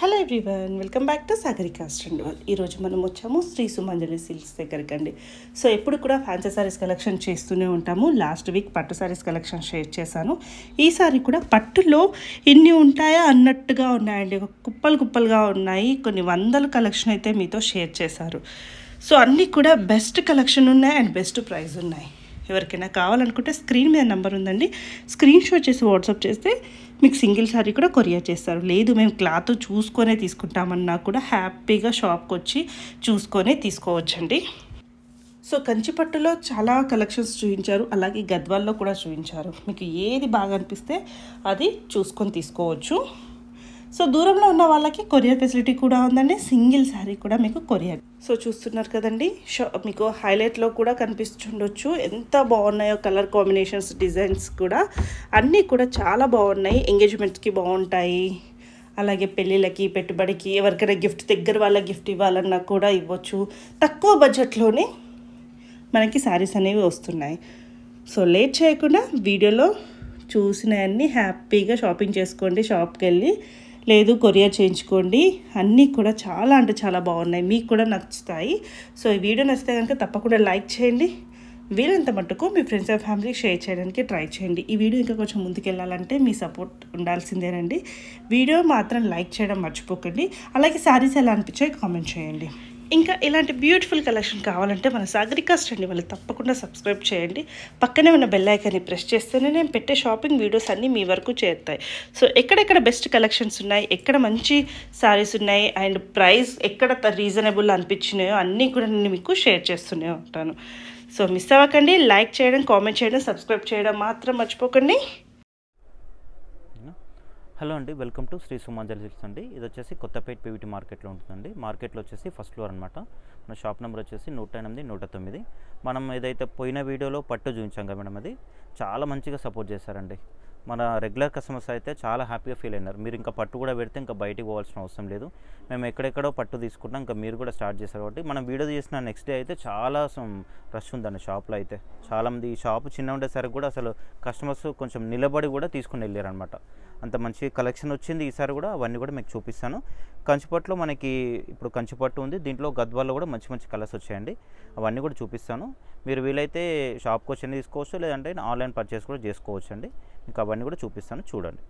Hello everyone, welcome back to Sagarika stand. ఈరోజు మనం వచ్చాము శ్రీ సుమంజలి సిల్క్స్ దగ్గరికి అండి. సో ఎప్పుడు కూడా ఫ్యాన్సీ సారీస్ కలెక్షన్ చేస్తూనే ఉంటాము. లాస్ట్ వీక్ పట్టు సారీస్ కలెక్షన్ షేర్ చేశాను. ఈసారి కూడా పట్టులో ఇన్ని ఉంటాయా అన్నట్టుగా ఉన్నాయండి. కుప్పలు కుప్పలుగా ఉన్నాయి. కొన్ని వందల కలెక్షన్ అయితే మీతో షేర్ చేశారు. సో అన్నీ కూడా బెస్ట్ కలెక్షన్ ఉన్నాయి అండ్ బెస్ట్ ప్రైస్ ఉన్నాయి. ఎవరికైనా కావాలనుకుంటే స్క్రీన్ మీద నెంబర్ ఉందండి, స్క్రీన్ షాట్ చేసి వాట్సాప్ చేస్తే మీకు సింగిల్ సారీ కూడా కొరియర్ చేస్తారు. లేదు మేము క్లాత్ చూసుకొనే తీసుకుంటామన్నా కూడా హ్యాపీగా షాప్కి వచ్చి చూసుకొనే తీసుకోవచ్చండి. సో కంచిపట్టులో చాలా కలెక్షన్స్ చూపించారు, అలాగే గద్వాల్లో కూడా చూపించారు. మీకు ఏది బాగా అనిపిస్తే అది చూసుకొని తీసుకోవచ్చు. సో దూరంలో ఉన్న వాళ్ళకి కొరియర్ ఫెసిలిటీ కూడా ఉందండి. సింగిల్ శారీ కూడా మీకు కొరియర్. సో చూస్తున్నారు కదండి, మీకు హైలైట్లో కూడా కనిపిస్తుండొచ్చు ఎంత బాగున్నాయో కలర్ కాంబినేషన్స్, డిజైన్స్ కూడా అన్నీ కూడా చాలా బాగున్నాయి. ఎంగేజ్మెంట్స్కి బాగుంటాయి, అలాగే పెళ్ళిళ్ళకి, పెట్టుబడికి, ఎవరికైనా గిఫ్ట్ దగ్గర వాళ్ళ గిఫ్ట్ ఇవ్వాలన్నా కూడా ఇవ్వచ్చు. తక్కువ బడ్జెట్లోనే మనకి శారీస్ అనేవి వస్తున్నాయి. సో లేట్ చేయకుండా వీడియోలో చూసినవన్నీ హ్యాపీగా షాపింగ్ చేసుకోండి. షాప్కి వెళ్ళి లేదు కొరియర్ చేయించుకోండి. అన్నీ కూడా చాలా అంటే చాలా బాగున్నాయి, మీకు కూడా నచ్చుతాయి. సో ఈ వీడియో నచ్చితే కనుక తప్పకుండా లైక్ చేయండి. వీలంత మట్టుకు మీ ఫ్రెండ్స్ అండ్ ఫ్యామిలీకి షేర్ చేయడానికి ట్రై చేయండి. ఈ వీడియో ఇంకా కొంచెం ముందుకెళ్ళాలంటే మీ సపోర్ట్ ఉండాల్సిందేనండి. వీడియో మాత్రం లైక్ చేయడం మర్చిపోకండి. అలాగే శారీస్ ఎలా అనిపించాయి కామెంట్ చేయండి. ఇంకా ఇలాంటి బ్యూటిఫుల్ కలెక్షన్ కావాలంటే మన సాగరికా స్టాండ్ వాళ్ళు తప్పకుండా సబ్స్క్రైబ్ చేయండి. పక్కనే ఉన్న బెల్ ఐకాన్ని ప్రెస్ చేస్తేనే నేను పెట్టే షాపింగ్ వీడియోస్ అన్నీ మీ వరకు చేరుతాయి. సో ఎక్కడెక్కడ బెస్ట్ కలెక్షన్స్ ఉన్నాయి, ఎక్కడ మంచి శారీస్ ఉన్నాయి అండ్ ప్రైస్ ఎక్కడ రీజనబుల్ అనిపించినాయో అన్నీ కూడా నేను మీకు షేర్ చేస్తూనే ఉంటాను. సో మిస్ అవ్వకండి. లైక్ చేయడం, కామెంట్ చేయడం, సబ్స్క్రైబ్ చేయడం మాత్రం మర్చిపోకండి. హలో అండి, welcome to Sri Sumanjali Silks అండి. ఇది వచ్చేసి కొత్తపేట పీవీటీ మార్కెట్లో ఉంటుందండి. మార్కెట్లో వచ్చేసి ఫస్ట్ ఫ్లోర్ అనమాట. మన షాప్ నెంబర్ వచ్చేసి 108, 109. మనం ఏదైతే పోయిన వీడియోలో పట్టు చూపించాం కదా మేడం, అది చాలా మంచిగా సపోర్ట్ చేశారండి. మన రెగ్యులర్ కస్టమర్స్ అయితే చాలా హ్యాపీగా ఫీల్ అయినారు. మీరు ఇంకా పట్టు కూడా పెడితే ఇంకా బయటికి పోవాల్సిన అవసరం లేదు, మేము ఎక్కడెక్కడో పట్టు తీసుకుంటాం, ఇంకా మీరు కూడా స్టార్ట్ చేశారు కాబట్టి మనం వీడియో చేసిన నెక్స్ట్ డే అయితే చాలా రష్ ఉందండి షాప్లో. అయితే చాలామంది ఈ షాపు చిన్న ఉండేసరికి కూడా అసలు కస్టమర్స్ కొంచెం నిలబడి కూడా తీసుకుని వెళ్ళారు అనమాట. అంత మంచి కలెక్షన్ వచ్చింది ఈసారి కూడా. అవన్నీ కూడా మీకు చూపిస్తాను. కంచిపట్టులో మనకి ఇప్పుడు కంచిపట్టు ఉంది, దీంట్లో గద్వాల్లో కూడా మంచి మంచి కలర్స్ వచ్చాయండి. అవన్నీ కూడా చూపిస్తాను. మీరు వీలైతే షాప్కి వచ్చి తీసుకోవచ్చు, లేదంటే ఆన్లైన్ పర్చేస్ కూడా చేసుకోవచ్చు అండి. మీకు అవన్నీ కూడా చూపిస్తాను, చూడండి.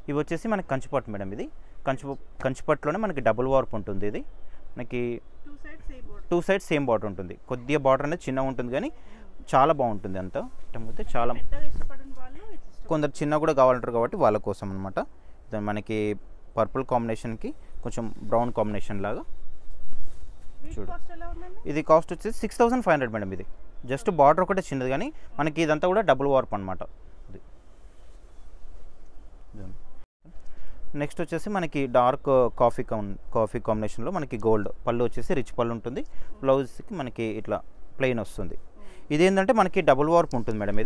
ఇవి వచ్చేసి మనకి కంచిపట్టు మేడం. ఇది కంచిపట్టులోనే మనకి డబుల్ వార్ప్ ఉంటుంది. ఇది మనకి టూ సైడ్స్ సేమ్ బార్డర్ ఉంటుంది. కొద్దిగా బార్డర్ అనేది చిన్నగా ఉంటుంది కానీ చాలా బాగుంటుంది. అంతా ఇకపోతే చాలా కొందరు చిన్న కూడా కావాలంటారు కాబట్టి వాళ్ళ కోసం అనమాట. మనకి పర్పుల్ కాంబినేషన్కి కొంచెం బ్రౌన్ కాంబినేషన్ లాగా చూడు. ఇది కాస్ట్ వచ్చేసి 6500 మేడం. ఇది జస్ట్ బార్డర్ ఒకటే చిన్నది కానీ మనకి ఇదంతా కూడా డబుల్ వార్ప్ అనమాట. ఇది నెక్స్ట్ వచ్చేసి మనకి డార్క్ కాఫీ కాంబినేషన్లో మనకి గోల్డ్ పళ్ళు వచ్చేసి రిచ్ పళ్ళు ఉంటుంది. బ్లౌజ్కి మనకి ఇట్లా ప్లెయిన్ వస్తుంది. ఇదేంటంటే మనకి డబుల్ వార్ప్ ఉంటుంది మేడం.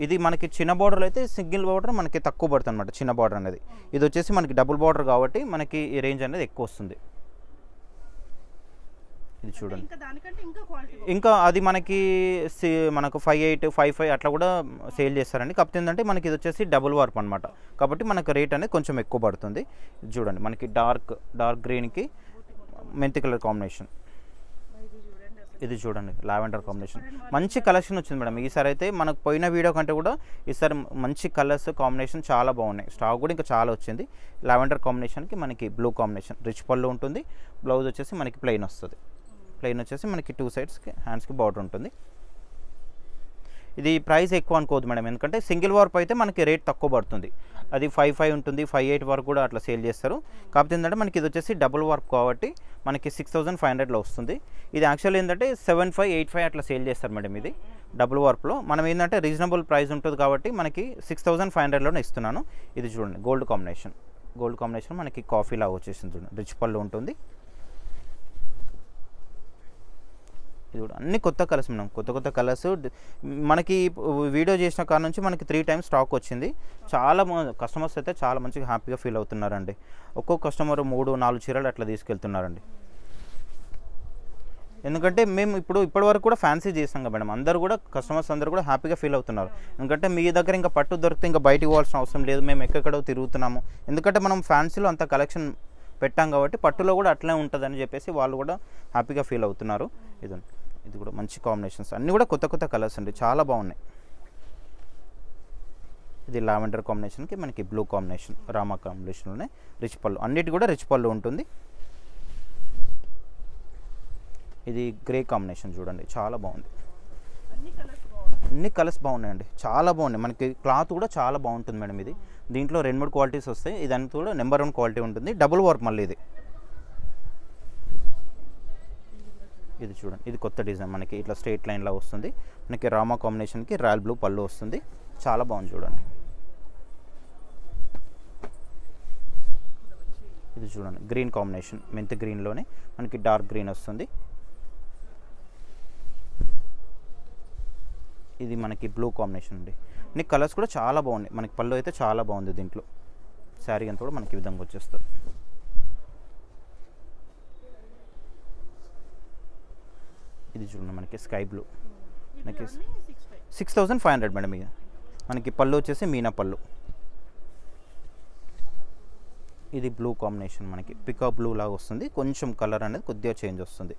ఇది మనకి చిన్న బార్డర్లో అయితే సింగిల్ బార్డర్ మనకి తక్కువ పడుతుంది అనమాట, చిన్న బార్డర్ అనేది. ఇది వచ్చేసి మనకి డబుల్ బార్డర్ కాబట్టి మనకి ఈ రేంజ్ అనేది ఎక్కువ వస్తుంది. ఇది చూడండి. ఇంకా అది మనకి 58, 55 అట్లా కూడా సేల్ చేస్తారండి. కాకపోతే ఏంటంటే మనకి ఇది వచ్చేసి డబుల్ వార్ప్ అనమాట, కాబట్టి మనకు రేట్ అనేది కొంచెం ఎక్కువ పడుతుంది. చూడండి, మనకి డార్క్ గ్రీన్కి మెంతి కలర్ కాంబినేషన్. ఇది చూడండి, లావెండర్ కాంబినేషన్. మంచి కలెక్షన్ వచ్చింది మేడం ఈసారి అయితే. మనకు పోయిన వీడియో కంటే కూడా ఈసారి మంచి కలర్స్ కాంబినేషన్ చాలా బాగున్నాయి. స్టాక్ కూడా ఇంకా చాలా వచ్చింది. లావెండర్ కాంబినేషన్కి మనకి బ్లూ కాంబినేషన్, రిచ్ పళ్ళు ఉంటుంది. బ్లౌజ్ వచ్చేసి మనకి ప్లెయిన్ వస్తుంది. ప్లెయిన్ వచ్చేసి మనకి 2 సైడ్స్కి హ్యాండ్స్కి బార్డర్ ఉంటుంది. ఇది ప్రైస్ ఎక్కువ అనుకోవద్దు మేడం, ఎందుకంటే సింగిల్ వార్ప్ అయితే మనకి రేట్ తక్కువ పడుతుంది. అది 55 ఉంటుంది, 58 వరకు కూడా అట్లా సేల్ చేస్తారు. కాకపోతే ఏంటంటే మనకి ఇది వచ్చేసి డబుల్ వార్ప్ కాబట్టి మనకి 6500లో వస్తుంది. ఇది యాక్చువల్లీ ఏంటంటే 75, 85 అట్లా సేల్ చేస్తారు మేడం. ఇది డబుల్ వార్ప్లో మనం ఏంటంటే రీజనబుల్ ప్రైస్ ఉంటుంది కాబట్టి మనకి 6500లోనే ఇస్తున్నాను. ఇది చూడండి, గోల్డ్ కాంబినేషన్ మనకి కాఫీ లాగా వచ్చేసింది. చూడండి, రిచ్ పళ్ళు ఉంటుంది. ఇది కూడా అన్ని కొత్త కలర్స్ మనం కొత్త కలర్స్ మనకి వీడియో చేసిన కాడ నుంచి మనకి 3 టైమ్స్ స్టాక్ వచ్చింది. చాలా కస్టమర్స్ అయితే చాలా మంచిగా హ్యాపీగా ఫీల్ అవుతున్నారండి. ఒక్కొక్క కస్టమర్ 3-4 చీరలు అట్లా తీసుకెళ్తున్నారండి. ఎందుకంటే మేము ఇప్పటివరకు కూడా ఫ్యాన్సీ చేసాం కదా మేడం, అందరూ కూడా కస్టమర్స్ అందరూ కూడా హ్యాపీగా ఫీల్ అవుతున్నారు. ఎందుకంటే మీ దగ్గర ఇంకా పట్టు దొరికితే ఇంకా బయటికి పోవాల్సిన అవసరం లేదు, మేము ఎక్కడో తిరుగుతున్నాము. ఎందుకంటే మనం ఫ్యాన్సీలో అంత కలెక్షన్ పెట్టాం కాబట్టి పట్టులో కూడా అట్లే ఉంటుందని చెప్పేసి వాళ్ళు కూడా హ్యాపీగా ఫీల్ అవుతున్నారు. ఇది కూడా మంచి కాంబినేషన్స్, అన్నీ కూడా కొత్త కొత్త కలర్స్ అండి, చాలా బాగున్నాయి. ఇది లావెండర్ కాంబినేషన్కి మనకి బ్లూ కాంబినేషన్, రామా కాంబినేషన్లోనే రిచ్ పళ్ళు, అన్నిటి కూడా రిచ్ పళ్ళు ఉంటుంది. ఇది గ్రే కాంబినేషన్ చూడండి, చాలా బాగుంది. అన్ని కలర్స్ బాగున్నాయండి, చాలా బాగున్నాయి. మనకి క్లాత్ కూడా చాలా బాగుంటుంది మేడం. ఇది దీంట్లో 2-3 క్వాలిటీస్ వస్తాయి, ఇదంతా కూడా నెంబర్ 1 క్వాలిటీ ఉంటుంది. డబుల్ వర్క్ మళ్ళీ ఇది చూడండి, ఇది కొత్త డిజైన్, మనకి ఇట్లా స్ట్రైట్ లైన్లా వస్తుంది. మనకి రామా కాంబినేషన్కి రాయల్ బ్లూ పళ్ళు వస్తుంది, చాలా బాగుంది చూడండి. ఇది చూడండి గ్రీన్ కాంబినేషన్, మెంతి గ్రీన్లోనే మనకి డార్క్ గ్రీన్ వస్తుంది. ఇది మనకి బ్లూ కాంబినేషన్ అండి. అన్ని కలర్స్ కూడా చాలా బాగున్నాయి, మనకి పళ్ళు అయితే చాలా బాగుంది. దీంట్లో శారీ అంతా కూడా మనకి ఈ విధంగా వచ్చేస్తుంది. ఇది చూడండి మనకి స్కై బ్లూ, మనకి 6500 మేడం. ఇక మనకి పళ్ళు వచ్చేసి మీనా పళ్ళు. ఇది బ్లూ కాంబినేషన్, మనకి పికాక్ బ్లూ లాగా వస్తుంది, కొంచెం కలర్ అనేది కొద్దిగా చేంజ్ వస్తుంది.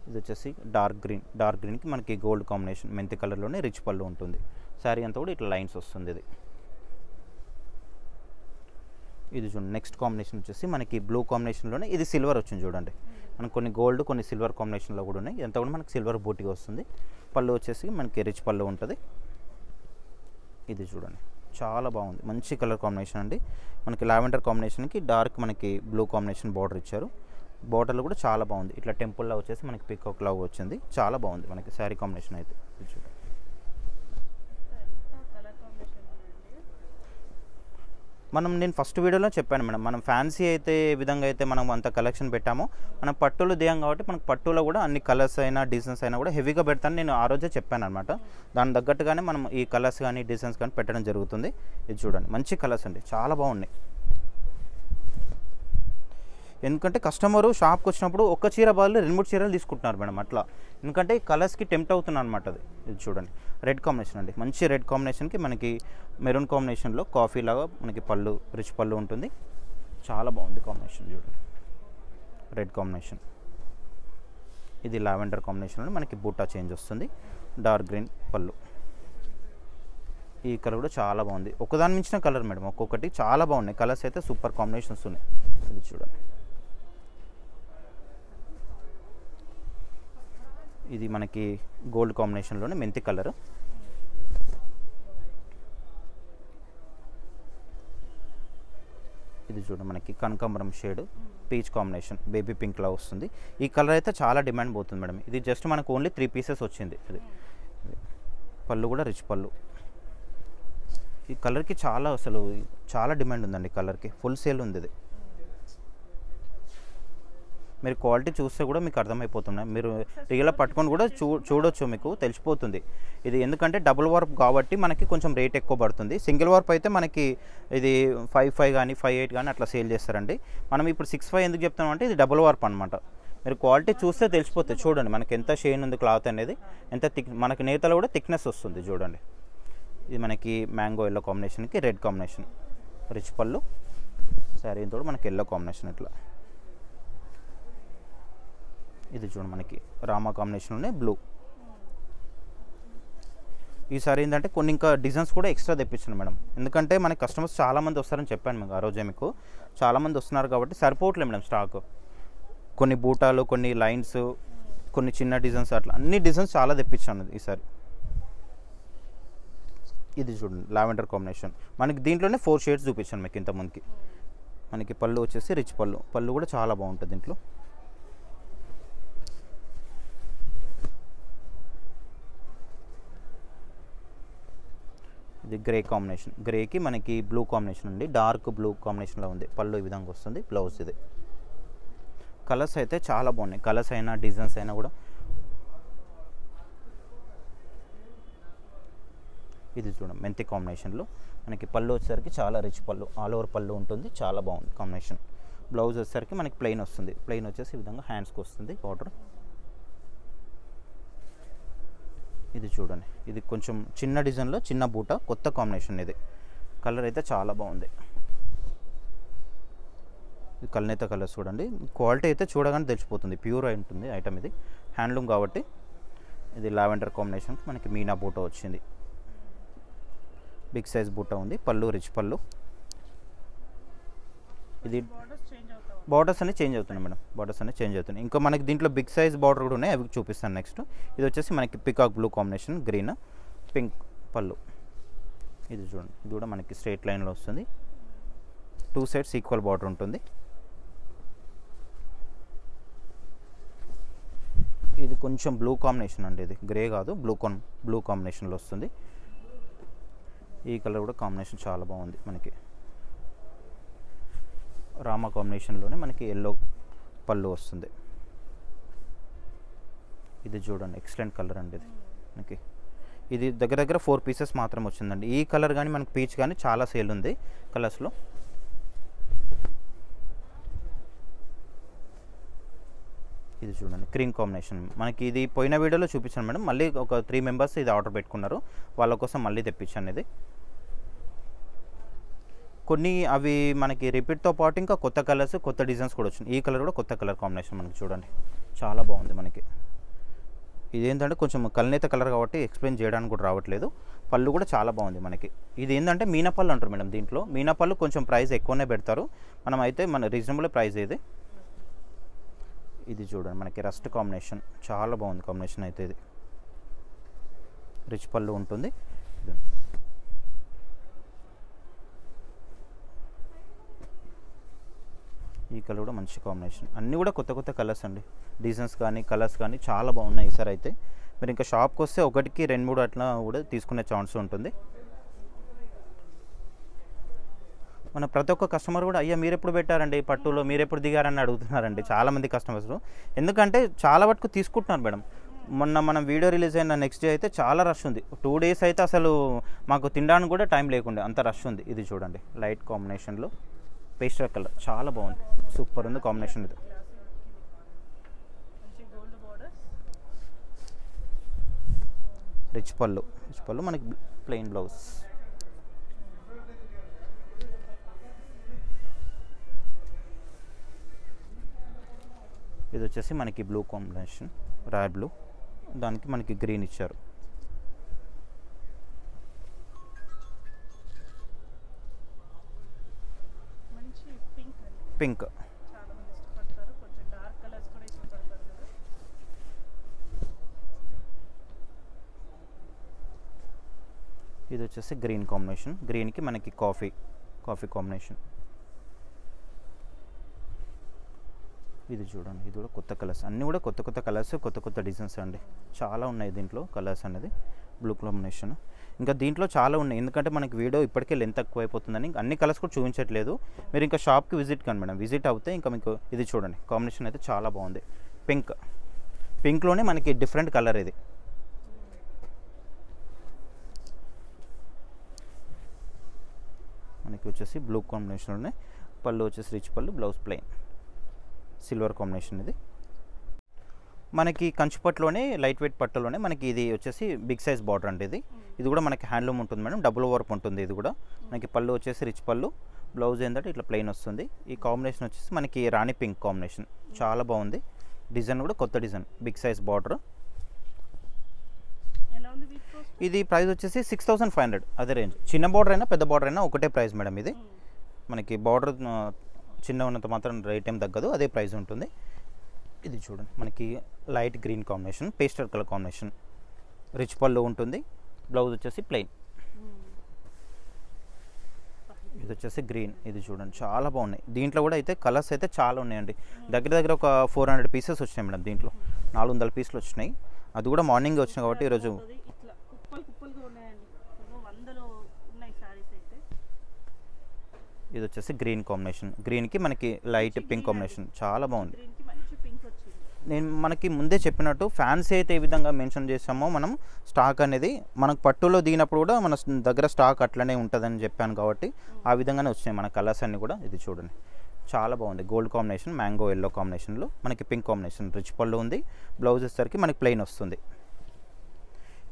ఇది వచ్చేసి డార్క్ గ్రీన్కి మనకి గోల్డ్ కాంబినేషన్, మెంతి కలర్లోనే రిచ్ పళ్ళు ఉంటుంది. శారీ అంతా కూడా ఇట్లా లైన్స్ వస్తుంది. ఇది చూడండి నెక్స్ట్ కాంబినేషన్ వచ్చేసి మనకి బ్లూ కాంబినేషన్లోనే ఇది సిల్వర్ వచ్చింది చూడండి. మనకు కొన్ని గోల్డ్ కొన్ని సిల్వర్ కాంబినేషన్లో కూడా ఉన్నాయి. ఇదంతా కూడా మనకి సిల్వర్ బూటీగా వస్తుంది. పళ్ళు వచ్చేసి మనకి రిచ్ పళ్ళు ఉంటుంది. ఇది చూడండి చాలా బాగుంది, మంచి కలర్ కాంబినేషన్ అండి. మనకి లావెండర్ కాంబినేషన్కి డార్క్ మనకి బ్లూ కాంబినేషన్ బార్డర్ ఇచ్చారు. బార్డర్లో కూడా చాలా బాగుంది, ఇట్లా టెంపుల్లో వచ్చేసి మనకి పీకాక్ లాగా వచ్చింది, చాలా బాగుంది మనకి శారీ కాంబినేషన్ అయితే. ఇది చూడండి నేను ఫస్ట్ వీడియోలో చెప్పాను మేడం, మనం ఫ్యాన్సీ అయితే ఏ విధంగా అయితే మనం అంత కలెక్షన్ పెట్టామో మనం పట్టులో దిగాం కాబట్టి మనకు పట్టులో కూడా అన్ని కలర్స్ అయినా డిజైన్స్ అయినా కూడా హెవీగా పెడతాను నేను ఆ రోజే చెప్పాను అనమాట. దాని తగ్గట్టుగానే మనం ఈ కలర్స్ కానీ డిజైన్స్ కానీ పెట్టడం జరుగుతుంది. ఇది చూడండి మంచి కలర్స్ అండి, చాలా బాగున్నాయి. ఎందుకంటే కస్టమరు షాప్కి వచ్చినప్పుడు ఒక్క చీర బదులు 2-3 చీరలు తీసుకుంటున్నారు మేడం అట్లా, ఎందుకంటే ఈ కలర్స్కి టెంప్ట్ అవుతున్నాను అనమాట. ఇది చూడండి రెడ్ కాంబినేషన్ అండి, మంచి రెడ్ కాంబినేషన్కి మనకి మెరూన్ కాంబినేషన్లో కాఫీ లాగా మనకి పళ్ళు రిచ్ పళ్ళు ఉంటుంది, చాలా బాగుంది కాంబినేషన్ చూడండి. రెడ్ కాంబినేషన్, ఇది లావెండర్ కాంబినేషన్లో మనకి బూటా చేంజ్ వస్తుంది, డార్క్ గ్రీన్ పళ్ళు. ఈ కలర్ కూడా చాలా బాగుంది, ఒకదాని మించిన కలర్ మేడం, ఒక్కొక్కటి చాలా బాగున్నాయి కలర్స్ అయితే సూపర్ కాంబినేషన్స్ ఉన్నాయి. ఇది చూడండి ఇది మనకి గోల్డ్ కాంబినేషన్లోనే మెంతి కలర్. ఇది చూడండి మనకి కనకాంబరం shade peach combination baby pink లా వస్తుంది. ఈ కలర్ అయితే చాలా డిమాండ్ పోతుంది మేడం. ఇది జస్ట్ మనకు ఓన్లీ 3 పీసెస్ వచ్చింది. ఇది పళ్ళు కూడా రిచ్ పళ్ళు. ఈ కలర్కి చాలా డిమాండ్ ఉందండి, కలర్కి ఫుల్ సేల్ ఉంది. ఇది మీరు క్వాలిటీ చూస్తే కూడా మీకు అర్థమైపోతున్నాయి, మీరు రియల్గా పట్టుకొని కూడా చూడొచ్చు, మీకు తెలిసిపోతుంది. ఇది ఎందుకంటే డబుల్ వార్ప్ కాబట్టి మనకి కొంచెం రేట్ ఎక్కువ పడుతుంది. సింగిల్ వార్ప్ అయితే మనకి ఇది 55 కానీ 58 కానీ అట్లా సేల్ చేస్తారండి. మనం ఇప్పుడు 65 ఎందుకు చెప్తామంటే ఇది డబుల్ వార్ప్ అనమాట. మీరు క్వాలిటీ చూస్తే తెలిసిపోతుంది. చూడండి మనకి ఎంత షైన్ ఉంది క్లాత్ అనేది, ఎంత థిక్, మనకి నేతలో కూడా థిక్నెస్ వస్తుంది చూడండి. ఇది మనకి మ్యాంగో ఎల్లో కాంబినేషన్కి రెడ్ కాంబినేషన్ రిచ్ పళ్ళు, శారీ తోడు మనకి ఎల్లో కాంబినేషన్ ఇట్లా. ఇది చూడండి మనకి రామా కాంబినేషన్లోనే బ్లూ. ఈసారి ఏంటంటే కొన్ని ఇంకా డిజైన్స్ కూడా ఎక్స్ట్రా తెప్పించాను మేడం, ఎందుకంటే మనకి కస్టమర్స్ చాలామంది వస్తారని చెప్పాను మీకు ఆ రోజే. మీకు చాలామంది వస్తున్నారు కాబట్టి సరిపోవట్లేదు మేడం స్టాక్. కొన్ని బూటాలు, కొన్ని లైన్స్, కొన్ని చిన్న డిజైన్స్, అట్లా అన్ని డిజైన్స్ చాలా తెప్పించాను ఈసారి. ఇది చూడండి లావెండర్ కాంబినేషన్, మనకి దీంట్లోనే 4 షేడ్స్ చూపించాను మీకు ఇంతకుముందుకి. మనకి పళ్ళు వచ్చేసి రిచ్ పళ్ళు, పళ్ళు కూడా చాలా బాగుంటుంది దీంట్లో. ఇది గ్రే కాంబినేషన్, గ్రేకి మనకి బ్లూ కాంబినేషన్ ఉంది, డార్క్ బ్లూ కాంబినేషన్లో ఉంది. పళ్ళు ఈ విధంగా వస్తుంది, బ్లౌజ్ ఇది. కలర్స్ అయితే చాలా బాగున్నాయి, కలర్స్ అయినా డిజైన్స్ అయినా కూడా. ఇది చూడండి మెంతి కాంబినేషన్లో మనకి పళ్ళు వచ్చేసరికి చాలా రిచ్ పళ్ళు, ఆల్ ఓవర్ పళ్ళు ఉంటుంది, చాలా బాగుంది కాంబినేషన్. బ్లౌజ్ వచ్చేసరికి మనకి ప్లెయిన్ వస్తుంది, ప్లెయిన్ వచ్చేసి ఈ విధంగా హ్యాండ్స్కి వస్తుంది బార్డర్. ఇది చూడండి, ఇది కొంచెం చిన్న డిజైన్లో చిన్న బూట, కొత్త కాంబినేషన్. ఇది కలర్ అయితే చాలా బాగుంది. ఇది కల్నేత కలర్ చూడండి, క్వాలిటీ అయితే చూడగానే తెలిసిపోతుంది, ప్యూర్ అయి ఉంటుంది ఐటమ్. ఇది హ్యాండ్లూమ్ కాబట్టి. ఇది లావెండర్ కాంబినేషన్, మనకి మీనా బూట వచ్చింది, బిగ్ సైజ్ బూట ఉంది, పళ్ళు రిచ్ పళ్ళు. ఇది బార్డర్స్ అన్ని చేంజ్ అవుతున్నాయి మేడం, బార్డర్స్ అన్ని చేంజ్ అవుతున్నాయి. ఇంకా మనకి దీంట్లో బిగ్ సైజ్ బార్డర్ కూడా ఉన్నాయి, అవి చూపిస్తాను నెక్స్ట్. ఇది వచ్చేసి మనకి peacock blue combination, green pink పళ్ళు. ఇది చూడండి, ఇది కూడా మనకి స్ట్రైట్ లైన్లో వస్తుంది, 2 సైడ్స్ ఈక్వల్ బార్డర్ ఉంటుంది. ఇది కొంచెం బ్లూ కాంబినేషన్ అండి, ఇది గ్రే కాదు, బ్లూ కాంబినేషన్లో వస్తుంది. ఈ కలర్ కూడా కాంబినేషన్ చాలా బాగుంది. మనకి రామా కాంబినేషన్లోనే మనకి ఎల్లో పళ్ళు వస్తుంది. ఇది చూడండి, ఎక్సలెంట్ కలర్ అండి. ఇది మనకి ఇది దగ్గర దగ్గర 4 పీసెస్ మాత్రం వచ్చిందండి. ఈ కలర్ కానీ మనకి పీచ్ కానీ చాలా సేల్ ఉంది కలర్స్లో. ఇది చూడండి, క్రీమ్ కాంబినేషన్. మనకి ఇది పోయిన వీడియోలో చూపించాను మేడం, మళ్ళీ ఒక 3 మెంబర్స్ ఇది ఆర్డర్ పెట్టుకున్నారు, వాళ్ళ కోసం మళ్ళీ తెప్పించాను. ఇది కొన్ని అవి మనకి రిపీట్తో పాటు ఇంకా కొత్త కలర్స్, కొత్త డిజైన్స్ కూడా వచ్చినాయి. ఈ కలర్ కూడా కొత్త కలర్ కాంబినేషన్ మనకి చూడండి, చాలా బాగుంది. మనకి ఇదేంటంటే కొంచెం కల్నేత కలర్ కాబట్టి ఎక్స్ప్లెయిన్ చేయడానికి కూడా రావట్లేదు. పళ్ళు కూడా చాలా బాగుంది మనకి. ఇది ఏంటంటే మీనాపళ్ళు అంటారు మేడం, దీంట్లో మీనాపళ్ళు కొంచెం ప్రైస్ ఎక్కువనే పెడతారు, మనం అయితే మన రీజనబుల్ ప్రైస్ ఇది. ఇది చూడండి, మనకి రస్ట్ కాంబినేషన్, చాలా బాగుంది కాంబినేషన్ అయితే. ఇది రిచ్ పళ్ళు ఉంటుంది. ఈ కలర్ కూడా మంచి కాంబినేషన్. అన్నీ కూడా కొత్త కొత్త కలర్స్ అండి, డిజైన్స్ కానీ కలర్స్ కానీ చాలా బాగున్నాయి ఈసారి అయితే. మీరు ఇంకా షాప్కి వస్తే 1కి 2, 3 అట్లా కూడా తీసుకునే ఛాన్స్ ఉంటుంది. మన ప్రతి ఒక్క కస్టమర్ కూడా అయ్యా మీరు ఎప్పుడు పెట్టారండి పట్టులో, మీరు ఎప్పుడు దిగారని అడుగుతున్నారండి చాలామంది కస్టమర్స్. ఎందుకంటే చాలా వరకు తీసుకుంటున్నారు మేడం. మొన్న మనం వీడియో రిలీజ్ అయిన నెక్స్ట్ డే అయితే చాలా రష్ ఉంది, 2 డేస్ అయితే అసలు మాకు తినడానికి కూడా టైం లేకుండే, అంత రష్ ఉంది. ఇది చూడండి, లైట్ కాంబినేషన్లో పేస్టల్ కలర్, చాలా బాగుంది, సూపర్ ఉంది కాంబినేషన్. ఇది రిచ్ పళ్ళు మనకి ప్లెయిన్ బ్లౌజ్. ఇది వచ్చేసి మనకి బ్లూ కాంబినేషన్, రాయల్ బ్లూ, దానికి మనకి గ్రీన్ ఇచ్చారు. పింక్, ఇది వచ్చేసి గ్రీన్ కాంబినేషన్, గ్రీన్కి మనకి కాఫీ కాంబినేషన్. ఇది చూడండి, ఇది కూడా కొత్త కలర్స్, అన్నీ కూడా కొత్త కొత్త కలర్స్, కొత్త కొత్త డిజైన్స్ అండి, చాలా ఉన్నాయి దీంట్లో కలర్స్ అనేది. బ్లూ కాంబినేషన్ ఇంకా దీంట్లో చాలా ఉన్నాయి, ఎందుకంటే మనకి వీడియో ఇప్పటికే లెంత్ ఎక్కువ అయిపోతుందని అన్ని కలర్స్ కూడా చూపించట్లేదు. మీరు ఇంకా షాప్కి విజిట్ కండి మేడం, విజిట్ అవుతే ఇంకా మీకు ఇది చూడండి, కాంబినేషన్ అయితే చాలా బాగుంది. పింక్లోనే మనకి డిఫరెంట్ కలర్. ఇది మనకి వచ్చేసి బ్లూ కాంబినేషన్లోనే పళ్ళు వచ్చేసి రిచ్ పళ్ళు, బ్లౌజ్ ప్లెయిన్, సిల్వర్ కాంబినేషన్. ఇది మనకి కంచుపట్టులోనే లైట్ వెయిట్ పట్టులోనే మనకి ఇది వచ్చేసి బిగ్ సైజ్ బార్డర్ అండి. ఇది కూడా మనకి హ్యాండ్లూమ్ ఉంటుంది మేడం, డబుల్ వర్క్ ఉంటుంది. ఇది కూడా మనకి పళ్ళు వచ్చేసి రిచ్ పళ్ళు, బ్లౌజ్ ఏంటంటే ఇట్లా ప్లెయిన్ వస్తుంది. ఈ కాంబినేషన్ వచ్చేసి మనకి రాణి పింక్ కాంబినేషన్, చాలా బాగుంది. డిజైన్ కూడా కొత్త డిజైన్, బిగ్ సైజ్ బార్డర్. ఇది ప్రైస్ వచ్చేసి 6500, అదే రేంజ్. చిన్న బార్డర్ అయినా పెద్ద బార్డర్ అయినా ఒకటే ప్రైస్ మేడం. ఇది మనకి బార్డర్ చిన్న ఉన్నంత మాత్రం రేట్ ఏం తగ్గదు, అదే ప్రైస్ ఉంటుంది. ఇది చూడండి, మనకి light green combination, pastel colour combination, rich పళ్ళు ఉంటుంది, బ్లౌజ్ వచ్చేసి ప్లెయిన్. ఇది వచ్చేసి గ్రీన్. ఇది చూడండి, చాలా బాగున్నాయి. దీంట్లో కూడా అయితే కలర్స్ అయితే చాలా ఉన్నాయండి, దగ్గర దగ్గర ఒక 400 పీసెస్ వచ్చినాయి మేడం. దీంట్లో 400 పీసులు వచ్చినాయి. అది కూడా మార్నింగ్ వచ్చినాయి కాబట్టి ఈరోజు ఇది వచ్చేసి గ్రీన్ కాంబినేషన్, గ్రీన్కి మనకి లైట్ పింక్ కాంబినేషన్, చాలా బాగుంది. నేను మనకి ముందే చెప్పినట్టు ఫ్యాన్సీ అయితే ఏ విధంగా మెన్షన్ చేసామో మనం స్టాక్ అనేది మనకు పట్టులో దిగినప్పుడు కూడా మన దగ్గర స్టాక్ అట్లనే ఉంటుందని చెప్పాను కాబట్టి ఆ విధంగానే వచ్చినాయి మన కలర్స్ అన్నీ కూడా. ఇది చూడండి, చాలా బాగుంది. గోల్డ్ కాంబినేషన్, మ్యాంగో ఎల్లో కాంబినేషన్లో మనకి పింక్ కాంబినేషన్, రిచ్ పళ్ళు ఉంది, బ్లౌజ్ వచ్చేసరికి మనకి ప్లెయిన్ వస్తుంది.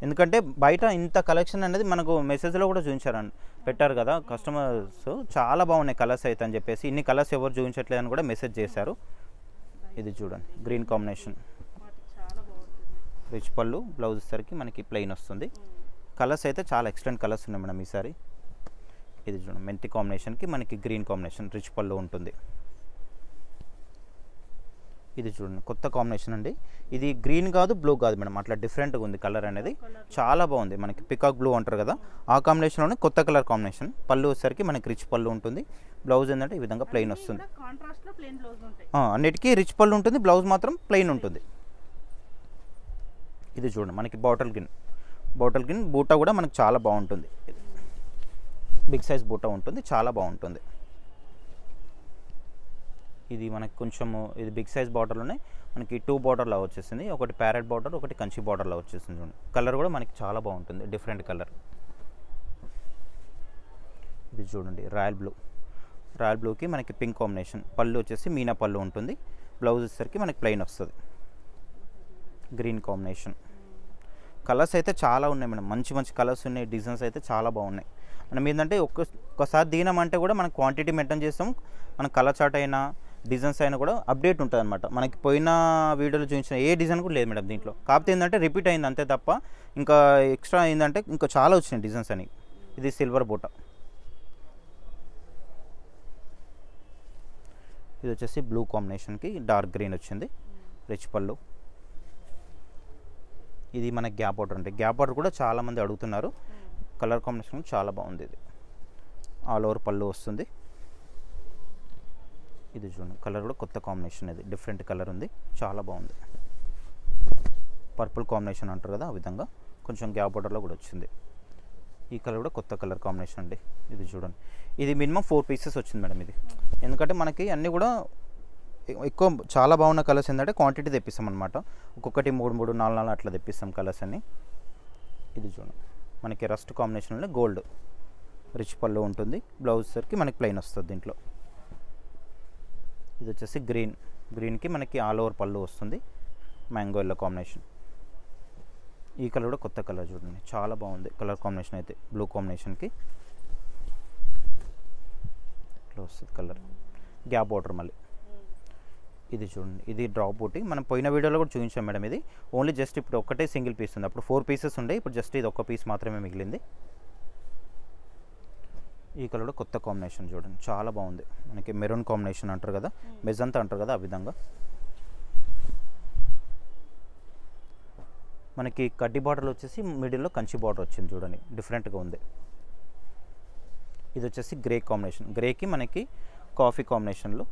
ఎందుకంటే బయట ఇంత కలెక్షన్ అనేది మనకు మెసేజ్లో కూడా చూపించారండి, పెట్టారు కదా కస్టమర్స్, చాలా బాగున్నాయి కలర్స్ అయితే అని చెప్పేసి. ఇన్ని కలర్స్ ఎవరు చూపించట్లేదని కూడా మెసేజ్ చేశారు. ఇది చూడండి గ్రీన్ కాంబినేషన్, రిచ్ పళ్ళు, బ్లౌజ్ సరికి మనకి ప్లెయిన్ వస్తుంది. కలర్స్ అయితే చాలా ఎక్సలెంట్ కలర్స్ ఉన్నాయి మేడం ఈసారి. ఇది చూడండి మెంతి కాంబినేషన్కి మనకి గ్రీన్ కాంబినేషన్, రిచ్ పళ్ళు ఉంటుంది. ఇది చూడండి కొత్త కాంబినేషన్ అండి. ఇది గ్రీన్ కాదు బ్లూ కాదు మేడం, అట్లా డిఫరెంట్గా ఉంది కలర్ అనేది, చాలా బాగుంది. మనకి పికాక్ బ్లూ అంటారు కదా, ఆ కాంబినేషన్లోనే కొత్త కలర్ కాంబినేషన్. పళ్ళు వచ్చేసరికి మనకి రిచ్ పళ్ళు ఉంటుంది. బ్లౌజ్ ఏంటంటే ఈ విధంగా ప్లెయిన్ వస్తుంది. అన్నిటికీ రిచ్ పళ్ళు ఉంటుంది, బ్లౌజ్ మాత్రం ప్లెయిన్ ఉంటుంది. ఇది చూడండి మనకి బాటిల్ గిన్ బూటా కూడా మనకి చాలా బాగుంటుంది. బిగ్ సైజ్ బూటా ఉంటుంది, చాలా బాగుంటుంది. ఇది మనకి కొంచెము ఇది బిగ్ సైజ్ బార్డర్లోనే మనకి 2 బార్డర్లా వచ్చేసింది. ఒకటి ప్యారెట్ బార్డర్, ఒకటి కంచి బార్డర్లా వచ్చేసింది. చూడండి కలర్ కూడా మనకి చాలా బాగుంటుంది, డిఫరెంట్ కలర్. ఇది చూడండి రాయల్ బ్లూకి మనకి పింక్ కాంబినేషన్. పళ్ళు వచ్చేసి మీనా పళ్ళు ఉంటుంది. బ్లౌజ్ వచ్చేసరికి మనకి ప్లెయిన్ వస్తుంది. Green combination. కలర్స్ అయితే చాలా ఉన్నాయి మేడం, మంచి కలర్స్ ఉన్నాయి, డిజైన్స్ అయితే చాలా బాగున్నాయి. మనం ఏంటంటే ఒక్కసారి దిగినామంటే కూడా మనం క్వాంటిటీ మెయింటైన్ చేస్తాం. మన కలర్ చార్ట్ అయినా డిజైన్స్ అయినా కూడా అప్డేట్ ఉంటుంది అనమాట. మనకి పోయిన వీడియోలో చూపించిన ఏ డిజైన్ కూడా లేదు మేడం దీంట్లో. కాకపోతే ఏంటంటే రిపీట్ అయింది అంతే తప్ప ఇంకా ఎక్స్ట్రా ఏంటంటే ఇంకా చాలా వచ్చినాయి డిజైన్స్ అని. ఇది సిల్వర్ బూట, ఇది వచ్చేసి బ్లూ కాంబినేషన్కి డార్క్ గ్రీన్ వచ్చింది, రిచ్ పళ్ళు. ఇది మన గ్యాప్ బార్డర్ అంటే గ్యాప్ బార్డర్ కూడా చాలామంది అడుగుతున్నారు. కలర్ కాంబినేషన్ చాలా బాగుంది. ఇది ఆల్ ఓవర్ పళ్ళు వస్తుంది. ఇది చూడండి కలర్ కూడా కొత్త కాంబినేషన్, ఇది డిఫరెంట్ కలర్ ఉంది, చాలా బాగుంది. పర్పుల్ కాంబినేషన్ అంటారు కదా, ఆ విధంగా కొంచెం గ్యాప్ బార్డర్లో కూడా వచ్చింది. ఈ కలర్ కూడా కొత్త కలర్ కాంబినేషన్ అండి. ఇది చూడండి, ఇది మినిమం 4 పీసెస్ వచ్చింది మేడం ఇది. ఎందుకంటే మనకి అన్నీ కూడా ఎక్కువ చాలా బాగున్న కలర్స్ ఏంటంటే క్వాంటిటీ తెప్పిస్తాం అనమాట. ఒక్కొక్కటి 3 4 అట్లా తెప్పిస్తాం కలర్స్ అన్ని. ఇది చూడండి మనకి రస్ట్ కాంబినేషన్లో గోల్డ్, రిచ్ పళ్ళు ఉంటుంది. బ్లౌజ్ సరికి మనకి ప్లెయిన్ వస్తుంది దీంట్లో. ఇది వచ్చేసి గ్రీన్కి మనకి ఆల్ ఓవర్ పళ్ళు వస్తుంది, మ్యాంగో ఎల్లో కాంబినేషన్. ఈ కలర్ కూడా కొత్త కలర్ చూడండి, చాలా బాగుంది కలర్ కాంబినేషన్ అయితే. బ్లూ కాంబినేషన్కి ఇట్లా వస్తుంది కలర్, గ్యాప్ బార్డర్ మళ్ళీ. ఇది చూడండి, ఇది డ్రాప్ బూటీ. మనం పోయిన వీడియోలో కూడా చూపించాం మేడం. ఇది ఓన్లీ జస్ట్ ఇప్పుడు ఒక్కటే సింగిల్ పీస్ ఉంది, అప్పుడు 4 పీసెస్ ఉండే, ఇప్పుడు జస్ట్ ఇది ఒక్క పీస్ మాత్రమే మిగిలింది. ఈ కలర్ కూడా కొత్త కాంబినేషన్ చూడండి, చాలా బాగుంది. మనకి మెరూన్ కాంబినేషన్ అంటారు కదా, మెజంతా అంటారు కదా, ఆ విధంగా. మనకి కడ్డీ బార్డర్ వచ్చేసి మిడిల్లో కంచి బార్డర్ వచ్చింది చూడండి, డిఫరెంట్గా ఉంది. ఇది వచ్చేసి గ్రే కాంబినేషన్, గ్రేకి మనకి కాఫీ కాంబినేషన్లో.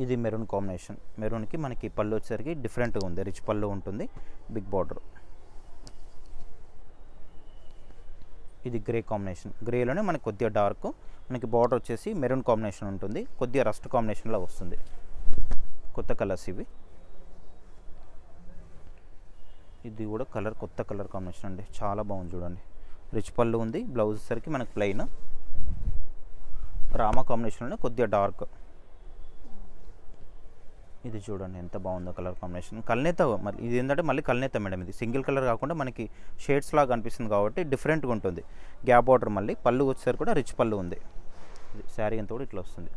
ఇది మెరూన్ కాంబినేషన్, మెరూన్కి మనకి పళ్ళు వచ్చేసరికి డిఫరెంట్గా ఉంది, రిచ్ పళ్ళు ఉంటుంది, బిగ్ బార్డర్. ఇది గ్రే కాంబినేషన్, గ్రేలోనే మనకి కొద్దిగా డార్క్, మనకి బార్డర్ వచ్చేసి మెరూన్ కాంబినేషన్ ఉంటుంది, కొద్దిగా రస్ట్ కాంబినేషన్లో వస్తుంది. కొత్త కలర్స్ ఇవి. ఇది కూడా కలర్ కొత్త కలర్ కాంబినేషన్ అండి, చాలా బాగుంది చూడండి. రిచ్ పళ్ళు ఉంది, బ్లౌజ్ సరికి మనకి ప్లెయిన్, రామా కాంబినేషన్లోనే కొద్దిగా డార్క్. ఇది చూడండి ఎంత బాగుందో కలర్ కాంబినేషన్. కల్నేత, మరి ఇది ఏంటంటే మళ్ళీ కల్నేత మేడం. ఇది సింగిల్ కలర్ కాకుండా మనకి షేడ్స్ లాగా అనిపిస్తుంది కాబట్టి డిఫరెంట్గా ఉంటుంది. గ్యాప్ బార్డర్ మళ్ళీ, పళ్ళు వచ్చేసరికి కూడా రిచ్ పళ్ళు ఉంది. శారీ అంతా కూడా ఇట్లా వస్తుంది.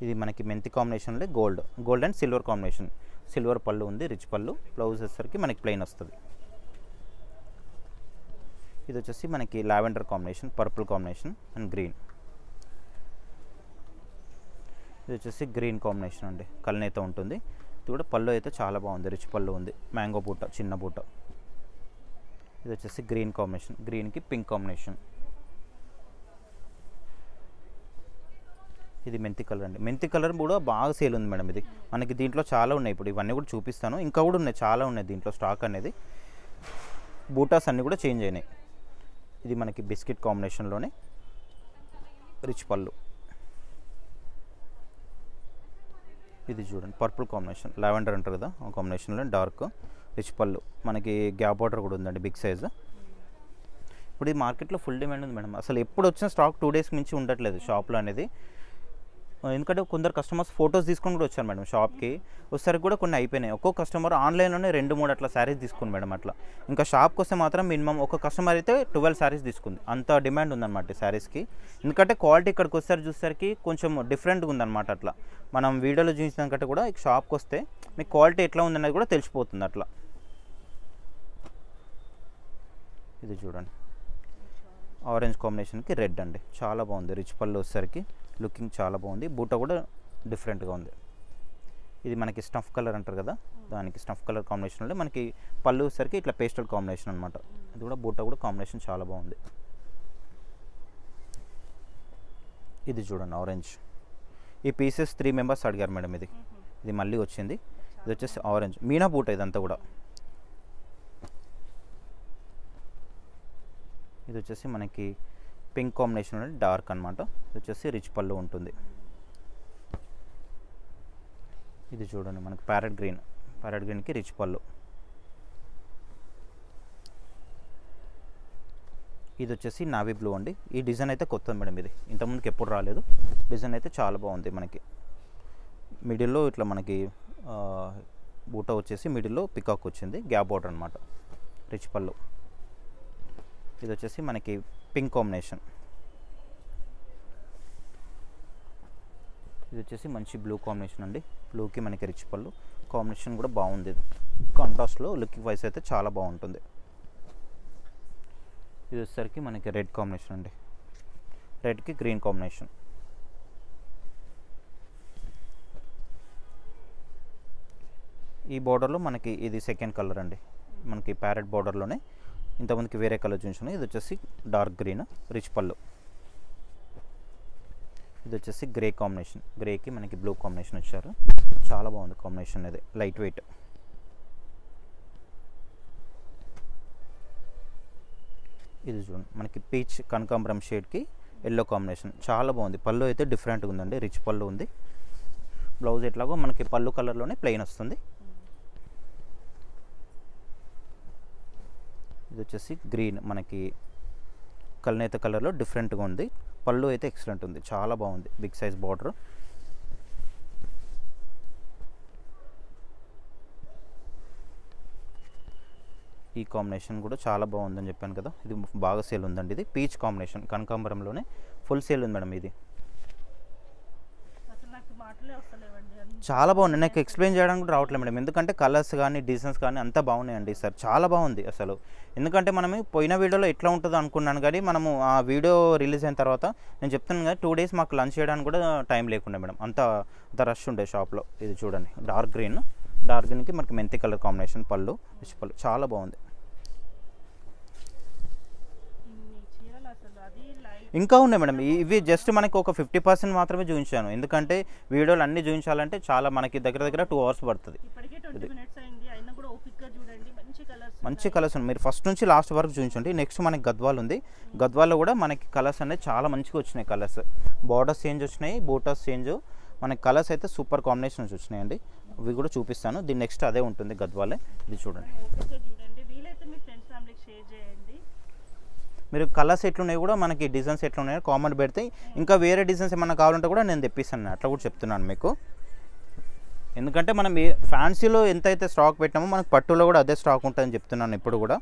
ఇది మనకి మెంతి కాంబినేషన్లో gold and silver combination. Silver పళ్ళు ఉంది, రిచ్ పళ్ళు. బ్లౌజ్ వచ్చేసరికి మనకి ప్లెయిన్ వస్తుంది. ఇది వచ్చేసి మనకి lavender combination, purple combination and green. ఇది వచ్చేసి గ్రీన్ కాంబినేషన్ అండి, కల్నేత ఉంటుంది. ఇది కూడా పళ్ళు అయితే చాలా బాగుంది, రిచ్ పళ్ళు ఉంది, మ్యాంగో బూట, చిన్న బూట. ఇది వచ్చేసి గ్రీన్ కాంబినేషన్, గ్రీన్కి పింక్ కాంబినేషన్. ఇది మెంతి కలర్ అండి, మెంతి కలర్ కూడా బాగా సేల్ ఉంది మేడం. ఇది మనకి దీంట్లో చాలా ఉన్నాయి, ఇప్పుడు ఇవన్నీ కూడా చూపిస్తాను, ఇంకా కూడా ఉన్నాయి, చాలా ఉన్నాయి దీంట్లో స్టాక్ అనేది. బూటాస్ అన్నీ కూడా చేంజ్ అయినాయి. ఇది మనకి బిస్కెట్ కాంబినేషన్లోనే రిచ్ పళ్ళు. ఇది చూడండి పర్పుల్ కాంబినేషన్, లావెండర్ అంటారు కదా ఆ కాంబినేషన్లో డార్క్, రిచ్ పళ్ళు. మనకి గ్యాప్ బార్డర్ కూడా ఉందండి, బిగ్ సైజ్. ఇప్పుడు ఈ మార్కెట్లో ఫుల్ డిమాండ్ ఉంది మేడం. అసలు ఎప్పుడు వచ్చిన స్టాక్ 2 డేస్ మించి ఉండట్లేదు షాప్లో అనేది. ఎందుకంటే కొందరు కస్టమర్స్ ఫొటోస్ తీసుకొని కూడా వచ్చారు మేడం షాప్కి. వచ్చేసరికి కూడా కొన్ని అయిపోయినాయి. ఒక్కొక్క కస్టమర్ ఆన్లైన్లోనే 2-3 అట్లా శారీస్ తీసుకుని మేడం అట్లా. ఇంకా షాప్కి వస్తే మాత్రం మినిమం ఒక కస్టమర్ అయితే 12 శారీస్ తీసుకుంది. అంత డిమాండ్ ఉందన్నమాట శారీస్కి. ఎందుకంటే క్వాలిటీ ఇక్కడికి వచ్చేసరికి చూసేసరికి కొంచెం డిఫరెంట్గా ఉందన్నమాట. అట్లా మనం వీడియోలో చూసిన కంటే కూడా షాప్కి వస్తే మీకు క్వాలిటీ ఎట్లా ఉందనేది కూడా తెలిసిపోతుంది అట్లా. ఇది చూడండి, ఆరెంజ్ కాంబినేషన్కి రెడ్ అండి, చాలా బాగుంది. రిచ్ పళ్ళు వచ్చేసరికి లుకింగ్ చాలా బాగుంది. బూట కూడా డిఫరెంట్గా ఉంది. ఇది మనకి స్నఫ్ కలర్ అంటారు కదా, దానికి స్నఫ్ కలర్ కాంబినేషన్లో మనకి పళ్ళు వచ్చేసరికి ఇట్లా పేస్టల్ కాంబినేషన్ అనమాట. ఇది కూడా బూట కూడా కాంబినేషన్ చాలా బాగుంది. ఇది చూడండి ఆరెంజ్. ఈ పీసెస్ 3 మెంబర్స్ అడిగారు మేడం. ఇది మళ్ళీ వచ్చింది. ఇది వచ్చేసి ఆరెంజ్ మీనా బూట ఇదంతా కూడా. ఇది వచ్చేసి మనకి పింక్ కాంబినేషన్ డార్క్ అనమాట. ఇది వచ్చేసి రిచ్ పళ్ళు ఉంటుంది. ఇది చూడండి మనకి ప్యారెట్ గ్రీన్కి రిచ్ పళ్ళు. ఇది వచ్చేసి నావీ బ్లూ అండి. ఈ డిజైన్ అయితే కొత్తది మేడం. ఇది ఇంతకుముందుకు ఎప్పుడు రాలేదు. డిజైన్ అయితే చాలా బాగుంది. మనకి మిడిల్లో ఇట్లా మనకి బూట వచ్చేసి మిడిల్లో పికాక్ వచ్చింది, గ్యాప్ బార్డర్ అనమాట, రిచ్ పళ్ళు. ఇది వచ్చేసి మనకి పింక్ కాంబినేషన్. ఇది వచ్చేసి మంచి బ్లూ కాంబినేషన్ అండి. బ్లూకి మనకి రిచ్ పళ్ళు కాంబినేషన్ కూడా బాగుంది. కాంట్రాస్ట్లో లుక్ వైస్ అయితే చాలా బాగుంటుంది. ఇది వచ్చేసరికి మనకి రెడ్ కాంబినేషన్ అండి, రెడ్కి గ్రీన్ కాంబినేషన్. ఈ బార్డర్లో మనకి ఇది సెకండ్ కలర్ అండి, మనకి ప్యారెట్ బార్డర్లోనే. ఇంతమందికి వేరే కలర్ చూపించాను. ఇది వచ్చేసి డార్క్ గ్రీన్ రిచ్ పళ్ళు. ఇది వచ్చేసి గ్రే కాంబినేషన్, గ్రేకి మనకి బ్లూ కాంబినేషన్ వచ్చారు. చాలా బాగుంది కాంబినేషన్. ఇది లైట్ వెయిట్. ఇది చూడండి మనకి పీచ్ కనకాంబరం షేడ్కి ఎల్లో కాంబినేషన్, చాలా బాగుంది. పళ్ళు అయితే డిఫరెంట్గా ఉందండి, రిచ్ పళ్ళు ఉంది. బ్లౌజ్ ఎట్లాగో మనకి పళ్ళు కలర్లోనే ప్లెయిన్ వస్తుంది. ఇది వచ్చేసి గ్రీన్ మనకి కల్నేత కలర్లో డిఫరెంట్గా ఉంది. పళ్ళు అయితే ఎక్సలెంట్ ఉంది, చాలా బాగుంది. Big size border. ఈ కాంబినేషన్ కూడా చాలా బాగుందని చెప్పాను కదా, ఇది బాగా సేల్ ఉందండి. ఇది పీచ్ కాంబినేషన్ కనకాంబరంలోనే ఫుల్ సేల్ ఉంది మేడం. ఇది చాలా బాగుంది. నాకు ఎక్స్ప్లెయిన్ చేయడానికి కూడా రావట్లేదు మేడం, ఎందుకంటే కలర్స్ కానీ డిజైన్స్ కానీ అంతా బాగున్నాయండి సార్, చాలా బాగుంది అసలు. ఎందుకంటే మనం పోయిన వీడియోలో ఎట్లా ఉంటుందో అనుకున్నాను, కానీ మనము ఆ వీడియో రిలీజ్ అయిన తర్వాత నేను చెప్తున్నాను కదా 2 డేస్ మాకు లంచ్ చేయడానికి కూడా టైం లేకుండా మేడం, అంత రష్ ఉండే షాప్లో. ఇది చూడండి డార్క్ గ్రీన్కి మనకి మెంతి కలర్ కాంబినేషన్ పళ్ళు, రిచ్ పళ్ళు, చాలా బాగుంది. ఇంకా ఉన్నాయి మేడం. ఇవి జస్ట్ మనకి ఒక 50% మాత్రమే చూపించాను, ఎందుకంటే వీడియోలు అన్నీ చూపించాలంటే చాలా మనకి దగ్గర 2 hours పడుతుంది. మంచి కలర్స్ ఉన్నాయి. మీరు ఫస్ట్ నుంచి లాస్ట్ వరకు చూపించండి. నెక్స్ట్ మనకి గద్వాల్ ఉంది. గద్వాల్లో కూడా మనకి కలర్స్ అనేది చాలా మంచిగా వచ్చినాయి. కలర్స్ బార్డర్స్ చేంజ్ వచ్చినాయి, బూటాస్ చేంజ్, మనకి కలర్స్ అయితే సూపర్ కాంబినేషన్స్ వచ్చినాయండి. ఇవి కూడా చూపిస్తాను. దీని నెక్స్ట్ అదే ఉంటుంది గద్వాలే. ఇది చూడండి. మీరు కలర్స్ ఎట్లున్నాయి కూడా మనకి డిజైన్స్ ఎట్లున్నాయో కామెంట్ పెడితే ఇంకా వేరే డిజైన్స్ ఏమన్నా కావాలంటే కూడా నేను తెప్పిస్తాను, అట్లా కూడా చెప్తున్నాను మీకు. ఎందుకంటే మనం ఫ్యాన్సీలో ఎంతైతే స్టాక్ పెట్టామో మనకు పట్టులో కూడా అదే స్టాక్ ఉంటుందని చెప్తున్నాను ఇప్పుడు కూడా.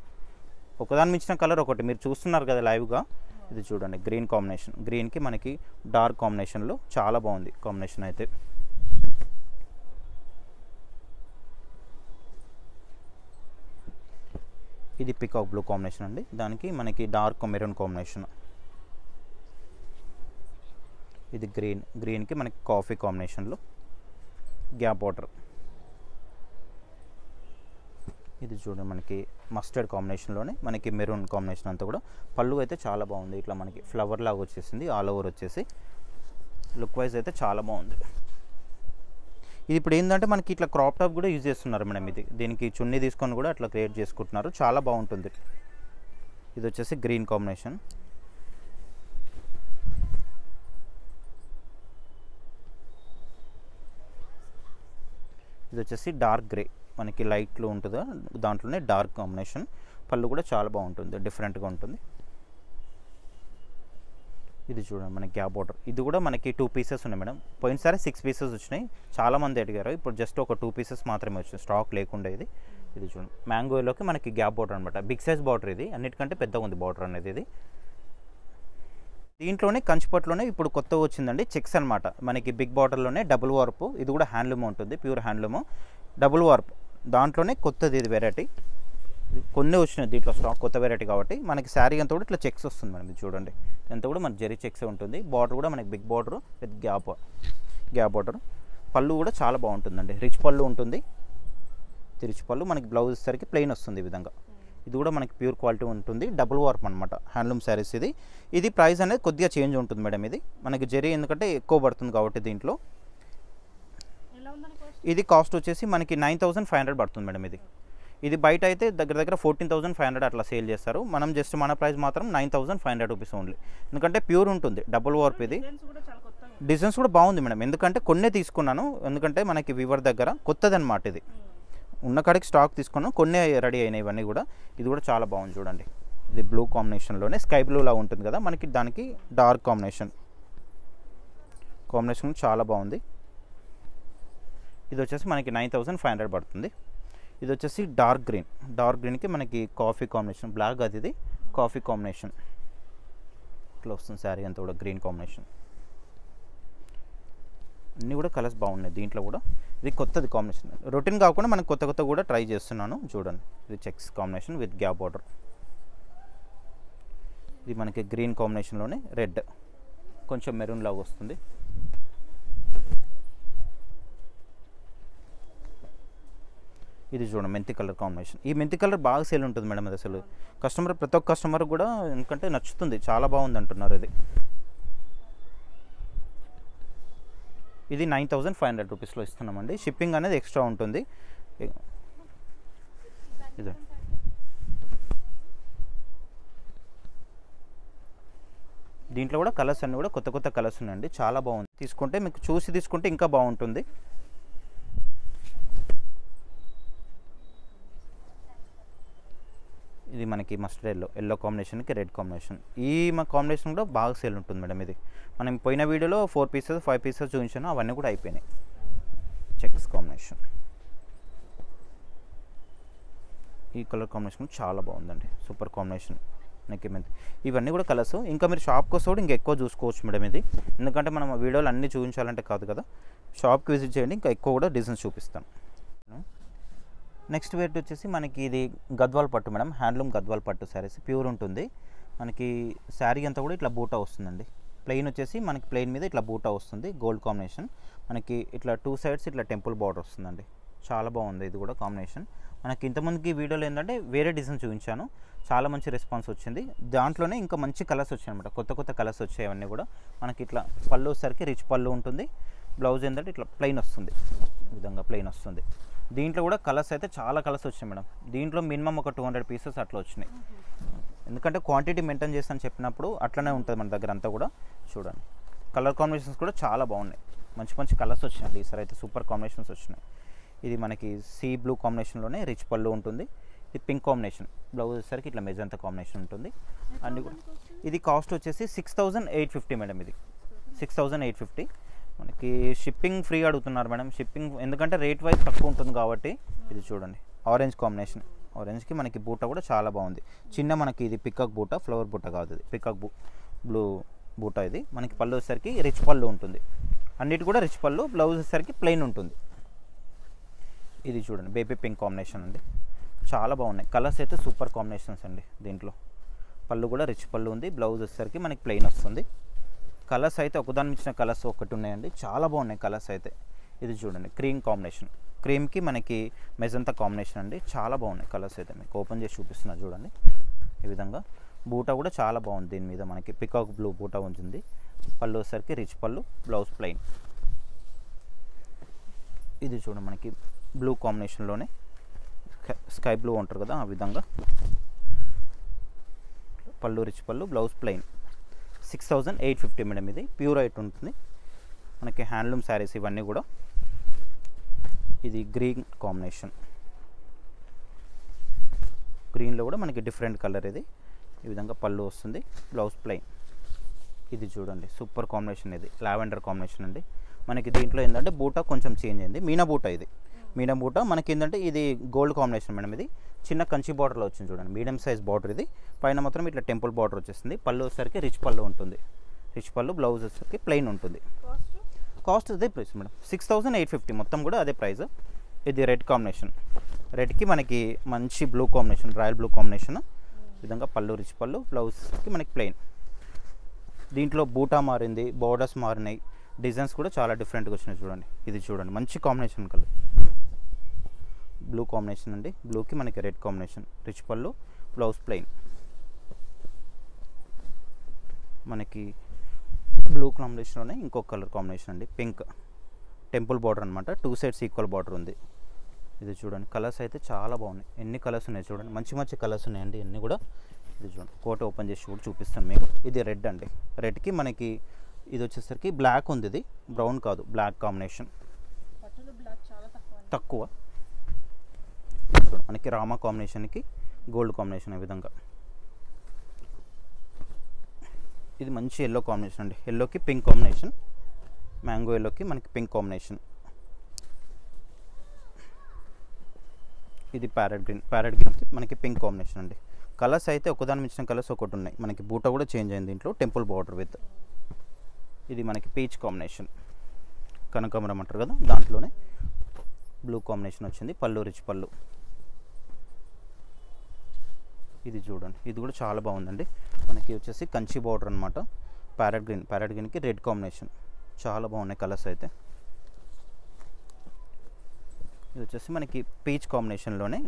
ఒకదాని మించిన కలర్ ఒకటి మీరు చూస్తున్నారు కదా లైవ్గా. ఇది చూడండి గ్రీన్ కాంబినేషన్, గ్రీన్కి మనకి డార్క్ కాంబినేషన్లో చాలా బాగుంది కాంబినేషన్ అయితే. ఇది పికాక్ బ్లూ కాంబినేషన్ అండి, దానికి మనకి డార్క్ మెరూన్ కాంబినేషన్. ఇది గ్రీన్కి మనకి కాఫీ కాంబినేషన్లో గ్యాప్ బార్డర్. ఇది చూడండి మనకి మస్టర్డ్ కాంబినేషన్లోనే మనకి మెరూన్ కాంబినేషన్ అంతా కూడా. పళ్ళు అయితే చాలా బాగుంది, ఇట్లా మనకి ఫ్లవర్ లాగా వచ్చేసింది, ఆల్ ఓవర్ వచ్చేసి లుక్ వైజ్ అయితే చాలా బాగుంది. ఇది ఇప్పుడు ఏంటంటే మనకి ఇట్లా క్రాప్ టాప్ కూడా యూజ్ చేస్తున్నారు మేడం. ఇది దీనికి చున్నీ తీసుకొని కూడా అట్లా క్రియేట్ చేసుకుంటున్నారు, చాలా బాగుంటుంది. ఇది వచ్చేసి గ్రీన్ కాంబినేషన్. ఇది వచ్చేసి డార్క్ గ్రే, మనకి లైట్లో ఉంటుందా దాంట్లోనే డార్క్ కాంబినేషన్. పళ్ళు కూడా చాలా బాగుంటుంది, డిఫరెంట్గా ఉంటుంది. ఇది చూడండి మనకి గ్యాప్ బార్డర్, ఇది కూడా మనకి 2 పీసెస్ ఉన్నాయి మేడం. పోయినసారి 6 పీసెస్ వచ్చినాయి, చాలామంది అడిగారు. ఇప్పుడు జస్ట్ ఒక 2 పీసెస్ మాత్రమే వచ్చినాయి, స్టాక్ లేకుండా. ఇది చూడండి మ్యాంగోలోకి మనకి గ్యాప్ బార్డర్ అనమాట, బిగ్ సైజ్ బార్డర్. ఇది అన్నిటికంటే పెద్దగా ఉంది బార్డర్ అనేది. ఇది దీంట్లోనే కంచిపట్టులోనే ఇప్పుడు కొత్తగా వచ్చిందండి చెక్స్ అనమాట, మనకి బిగ్ బార్డర్లోనే డబుల్ వార్పు. ఇది కూడా హ్యాండ్లూమ్ ఉంటుంది, ప్యూర్ హ్యాండ్లూమ్ డబుల్ వార్పు. దాంట్లోనే కొత్తది ఇది వెరైటీ, కొన్ని వచ్చినాయి దీంట్లో స్టాక్, కొత్త వెరైటీ కాబట్టి. మనకి శారీ అంతా కూడా ఇట్లా చెక్స్ వస్తుంది మేడం. ఇది చూడండి అంతా కూడా మనకి జరీ చెక్స్ ఉంటుంది. బార్డర్ కూడా మనకి big border with gap border. పళ్ళు కూడా చాలా బాగుంటుందండి, రిచ్ పళ్ళు ఉంటుంది. రిచ్ పళ్ళు మనకి బ్లౌజ్ సరికి ప్లెయిన్ వస్తుంది ఈ విధంగా. ఇది కూడా మనకి ప్యూర్ క్వాలిటీ ఉంటుంది, డబుల్ వార్ప్ అనమాట హ్యాండ్లూమ్ శారీస్. ఇది ప్రైస్ అనేది కొద్దిగా చేంజ్ ఉంటుంది మేడం. ఇది మనకి జరీ ఎందుకంటే ఎక్కువ పడుతుంది కాబట్టి దీంట్లో. ఇది కాస్ట్ వచ్చేసి మనకి 9500 పడుతుంది మేడం. ఇది బయట అయితే దగ్గర దగ్గర 14,500 అట్లా సేల్ చేస్తారు. మనం జస్ట్ మన ప్రైస్ మాత్రం 9500 రూపీస్ ఓన్లీ. ఎందుకంటే ప్యూర్ ఉంటుంది, డబుల్ వార్ప్. ఇది డిజైన్స్ కూడా బాగుంది మేడం, ఎందుకంటే కొన్నే తీసుకున్నాను, ఎందుకంటే మనకి వీవర్ దగ్గర కొత్తది అనమాట. ఇది ఉన్న కాడికి స్టాక్ తీసుకున్నాను, కొన్నే రెడీ అయినాయి ఇవన్నీ కూడా. ఇది కూడా చాలా బాగుంది చూడండి. ఇది బ్లూ కాంబినేషన్లోనే స్కై బ్లూ లా ఉంటుంది కదా మనకి, దానికి డార్క్ కాంబినేషన్ చాలా బాగుంది. ఇది వచ్చేసి మనకి 9500 పడుతుంది. ఇది వచ్చేసి డార్క్ గ్రీన్కి మనకి కాఫీ కాంబినేషన్, బ్లాక్ అది, ఇది కాఫీ కాంబినేషన్ ఇట్లా వస్తుంది శారీ అంతా కూడా, గ్రీన్ కాంబినేషన్. అన్నీ కూడా కలర్స్ బాగున్నాయి దీంట్లో కూడా. ఇది కొత్తది కాంబినేషన్, రొటీన్ కాకుండా మనకు కొత్త కూడా ట్రై చేస్తున్నాను చూడండి. ఇది checks combination with gap border. ఇది మనకి గ్రీన్ కాంబినేషన్లోనే రెడ్, కొంచెం మెరూన్ లాగా వస్తుంది. ఇది చూడండి మెంతి కలర్ కాంబినేషన్. ఈ మెంతి కలర్ బాగా సేల్ ఉంటుంది మేడం. అది అసలు ప్రతి ఒక్క కస్టమర్ కూడా ఎందుకంటే నచ్చుతుంది, చాలా బాగుంది అంటున్నారు. ఇది 9500 రూపీస్లో ఇస్తున్నామండి. షిప్పింగ్ అనేది ఎక్స్ట్రా ఉంటుంది. ఇది దీంట్లో కూడా కలర్స్ అన్నీ కూడా కొత్త కలర్స్ ఉన్నాయండి, చాలా బాగుంది. తీసుకుంటే మీకు చూసి తీసుకుంటే ఇంకా బాగుంటుంది. ఇది మనకి మస్టర్డ్ ఎల్లో కాంబినేషన్కి రెడ్ కాంబినేషన్. ఈ కాంబినేషన్ కూడా బాగా సేల్ ఉంటుంది మేడం. ఇది మనం పోయిన వీడియోలో 4 పీసెస్ 5 పీసెస్ చూపించాను, అవన్నీ కూడా అయిపోయినాయి. చెక్స్ కాంబినేషన్, ఈ కలర్ కాంబినేషన్ చాలా బాగుందండి, సూపర్ కాంబినేషన్. ఇవన్నీ కూడా కలర్స్. ఇంకా మీరు షాప్కి వస్తే కూడా ఇంకా ఎక్కువ చూసుకోవచ్చు మేడం. ఇది ఎందుకంటే మనం వీడియోలు అన్నీ చూపించాలంటే కాదు కదా, షాప్కి విజిట్ చేయండి, ఇంకా ఎక్కువ కూడా డిజైన్స్ చూపిస్తాను. నెక్స్ట్ వెయిట్ వచ్చేసి మనకి ఇది గద్వాల్ పట్టు మేడం, హ్యాండ్లూమ్ గద్వాల్ పట్టు శారీస్, ప్యూర్ ఉంటుంది. మనకి శారీ అంతా కూడా ఇట్లా బూటా వస్తుందండి. ప్లెయిన్ వచ్చేసి మనకి ప్లెయిన్ మీద ఇట్లా బూటా వస్తుంది, గోల్డ్ కాంబినేషన్. మనకి ఇట్లా 2 సైడ్స్ ఇట్లా టెంపుల్ బార్డర్ వస్తుందండి, చాలా బాగుంది ఇది కూడా కాంబినేషన్. మనకి ఇంతమందికి వీడియోలో ఏంటంటే వేరే డిజైన్ చూపించాను, చాలా మంచి రెస్పాన్స్ వచ్చింది. దాంట్లోనే ఇంకా మంచి కలర్స్ వచ్చాయి అనమాట, కొత్త కలర్స్ వచ్చాయి అవన్నీ కూడా. మనకి ఇట్లా పళ్ళు వచ్చేసరికి రిచ్ పళ్ళు ఉంటుంది. బ్లౌజ్ ఏంటంటే ఇట్లా ప్లెయిన్ వస్తుంది, ఈ విధంగా ప్లెయిన్ వస్తుంది. దీంట్లో కూడా కలర్స్ అయితే చాలా కలర్స్ వచ్చాయి మేడం. దీంట్లో మినిమం ఒక 200 పీసెస్ అట్లా వచ్చినాయి, ఎందుకంటే క్వాంటిటీ మెయింటైన్ చేస్తాను చెప్పినప్పుడు అట్లనే ఉంటుంది మన దగ్గర అంతా కూడా. చూడండి కలర్ కాంబినేషన్స్ కూడా చాలా బాగున్నాయి, మంచి కలర్స్ వచ్చినాయి ఈసారి అయితే, సూపర్ కాంబినేషన్స్ వచ్చినాయి. ఇది మనకి సీ బ్లూ కాంబినేషన్లోనే రిచ్ పళ్ళు ఉంటుంది. ఇది పింక్ కాంబినేషన్, బ్లౌజ్ వచ్చేసరికి ఇట్లా మెజంతా కాంబినేషన్ ఉంటుంది. అన్నీ కూడా ఇది కాస్ట్ వచ్చేసి 6850 మేడం. ఇది 6850. మనకి షిప్పింగ్ ఫ్రీ అడుగుతున్నారు మేడం, షిప్పింగ్ ఎందుకంటే రేట్ వైజ్ తక్కువ ఉంటుంది కాబట్టి. ఇది చూడండి ఆరెంజ్ కాంబినేషన్, ఆరెంజ్కి మనకి బూట కూడా చాలా బాగుంది. చిన్న మనకి ఇది పికాక్ బూట, ఫ్లవర్ బూట కాదు, ఇది పికాక్ బ్లూ బూట. ఇది మనకి పళ్ళు వచ్చేసరికి రిచ్ పళ్ళు ఉంటుంది, అన్నిటి కూడా రిచ్ పళ్ళు. బ్లౌజ్ వచ్చేసరికి ప్లెయిన్ ఉంటుంది. ఇది చూడండి బేబీ పింక్ కాంబినేషన్ అండి, చాలా బాగున్నాయి కలర్స్ అయితే, సూపర్ కాంబినేషన్స్ అండి. దీంట్లో పళ్ళు కూడా రిచ్ పళ్ళు ఉంది, బ్లౌజ్ వచ్చేసరికి మనకి ప్లెయిన్ వస్తుంది. కలర్స్ అయితే ఒకదాని మించిన కలర్స్ ఒకటి ఉన్నాయండి, చాలా బాగున్నాయి కలర్స్ అయితే. ఇది చూడండి క్రీమ్ కాంబినేషన్, క్రీమ్కి మనకి మెజంతా కాంబినేషన్ అండి, చాలా బాగున్నాయి కలర్స్ అయితే. మీకు ఓపెన్ చేసి చూపిస్తున్నా చూడండి. ఈ విధంగా బూట కూడా చాలా బాగుంది, దీని మీద మనకి పికాక్ బ్లూ బూట ఉంటుంది. పళ్ళు వచ్చేసరికి రిచ్ పళ్ళు, బ్లౌజ్ ప్లెయిన్. ఇది చూడండి మనకి బ్లూ కాంబినేషన్లోనే స్కై బ్లూ అంటారు కదా ఆ విధంగా. పళ్ళు రిచ్ పళ్ళు, బ్లౌజ్ ప్లెయిన్. 6850 మేడం. ఇది ప్యూర్ ఐట్ ఉంటుంది మనకి, హ్యాండ్లూమ్ శారీస్ ఇవన్నీ కూడా. ఇది గ్రీన్ కాంబినేషన్, గ్రీన్లో కూడా మనకి డిఫరెంట్ కలర్. ఇది ఈ విధంగా పళ్ళు వస్తుంది, బ్లౌజ్ ప్లెయిన్. ఇది చూడండి సూపర్ కాంబినేషన్, ఇది లావెండర్ కాంబినేషన్ అండి. మనకి దీంట్లో ఏంటంటే బూటా కొంచెం చేంజ్ అయింది, మీనా బూటా ఇది. మీనా బూటా మనకి ఏంటంటే ఇది గోల్డ్ కాంబినేషన్ మేడం. ఇది చిన్న కంచి బార్డర్లో వచ్చింది చూడండి, మీడియం సైజ్ బార్డర్ ఇది. పైన మాత్రం ఇట్లా టెంపుల్ బార్డర్ వచ్చేస్తుంది. పళ్ళు వచ్చేసరికి రిచ్ పళ్ళు ఉంటుంది, రిచ్ పళ్ళు. బ్లౌజ్ వచ్చేసరికి ప్లెయిన్ ఉంటుంది. కాస్ట్ అదే ప్రైస్ మేడం, 6850 మొత్తం కూడా అదే ప్రైస్. ఇది రెడ్ కాంబినేషన్, రెడ్కి మనకి మంచి blue combination, royal blue combination విధంగా. పళ్ళు రిచ్ పళ్ళు, బ్లౌజ్కి మనకి ప్లెయిన్. దీంట్లో బూటా మారింది, బోర్డర్స్ మారినాయి, డిజైన్స్ కూడా చాలా డిఫరెంట్గా వచ్చినాయి చూడండి. ఇది చూడండి మంచి కాంబినేషన్ కలర్, బ్లూ కాంబినేషన్ అండి. బ్లూకి మనకి రెడ్ కాంబినేషన్, రిచ్ పళ్ళు, బ్లౌజ్ ప్లెయిన్. మనకి బ్లూ కాంబినేషన్లోనే ఇంకొక కలర్ కాంబినేషన్ అండి, పింక్. టెంపుల్ బార్డర్ అనమాట, 2 సైడ్స్ ఈక్వల్ బార్డర్ ఉంది. ఇది చూడండి కలర్స్ అయితే చాలా బాగున్నాయి. ఎన్ని కలర్స్ ఉన్నాయి చూడండి, మంచి మంచి కలర్స్ ఉన్నాయండి అన్నీ కూడా. ఇది చూడండి కోట ఓపెన్ చేసి కూడా చూపిస్తాను మీకు. ఇది రెడ్ అండి, రెడ్కి మనకి ఇది వచ్చేసరికి బ్లాక్ ఉంది, ఇది బ్రౌన్ కాదు, బ్లాక్ కాంబినేషన్ తక్కువ. చూడండి మనకి రామా కాంబినేషన్కి గోల్డ్ కాంబినేషన్ ఈ విధంగా. ఇది మంచి ఎల్లో కాంబినేషన్ అండి, ఎల్లోకి పింక్ కాంబినేషన్, మ్యాంగో ఎల్లోకి మనకి పింక్ కాంబినేషన్. ఇది ప్యారెట్ గ్రీన్, ప్యారెట్ గ్రీన్కి మనకి పింక్ కాంబినేషన్ అండి. కలర్స్ అయితే ఒకదాని మించిన కలర్స్ ఒకటి ఉన్నాయి. మనకి బూటా కూడా చేంజ్ అయింది దీంట్లో, టెంపుల్ బార్డర్ విత్. ఇది మనకి పీచ్ కాంబినేషన్, కనకాంబరం అంటారు కదా దాంట్లోనే బ్లూ కాంబినేషన్ వచ్చింది. పళ్ళు రిచ్ పళ్ళు. ఇది చూడండి, ఇది కూడా చాలా బాగుందండి. మనకి వచ్చేసి కంచి బార్డర్ అనమాట, ప్యారెట్ గ్రీన్, ప్యారెట్ గ్రీన్కి రెడ్ కాంబినేషన్. చాలా బాగున్నాయి కలర్స్ అయితే. ఇది వచ్చేసి మనకి పీచ్ కాంబినేషన్లోనే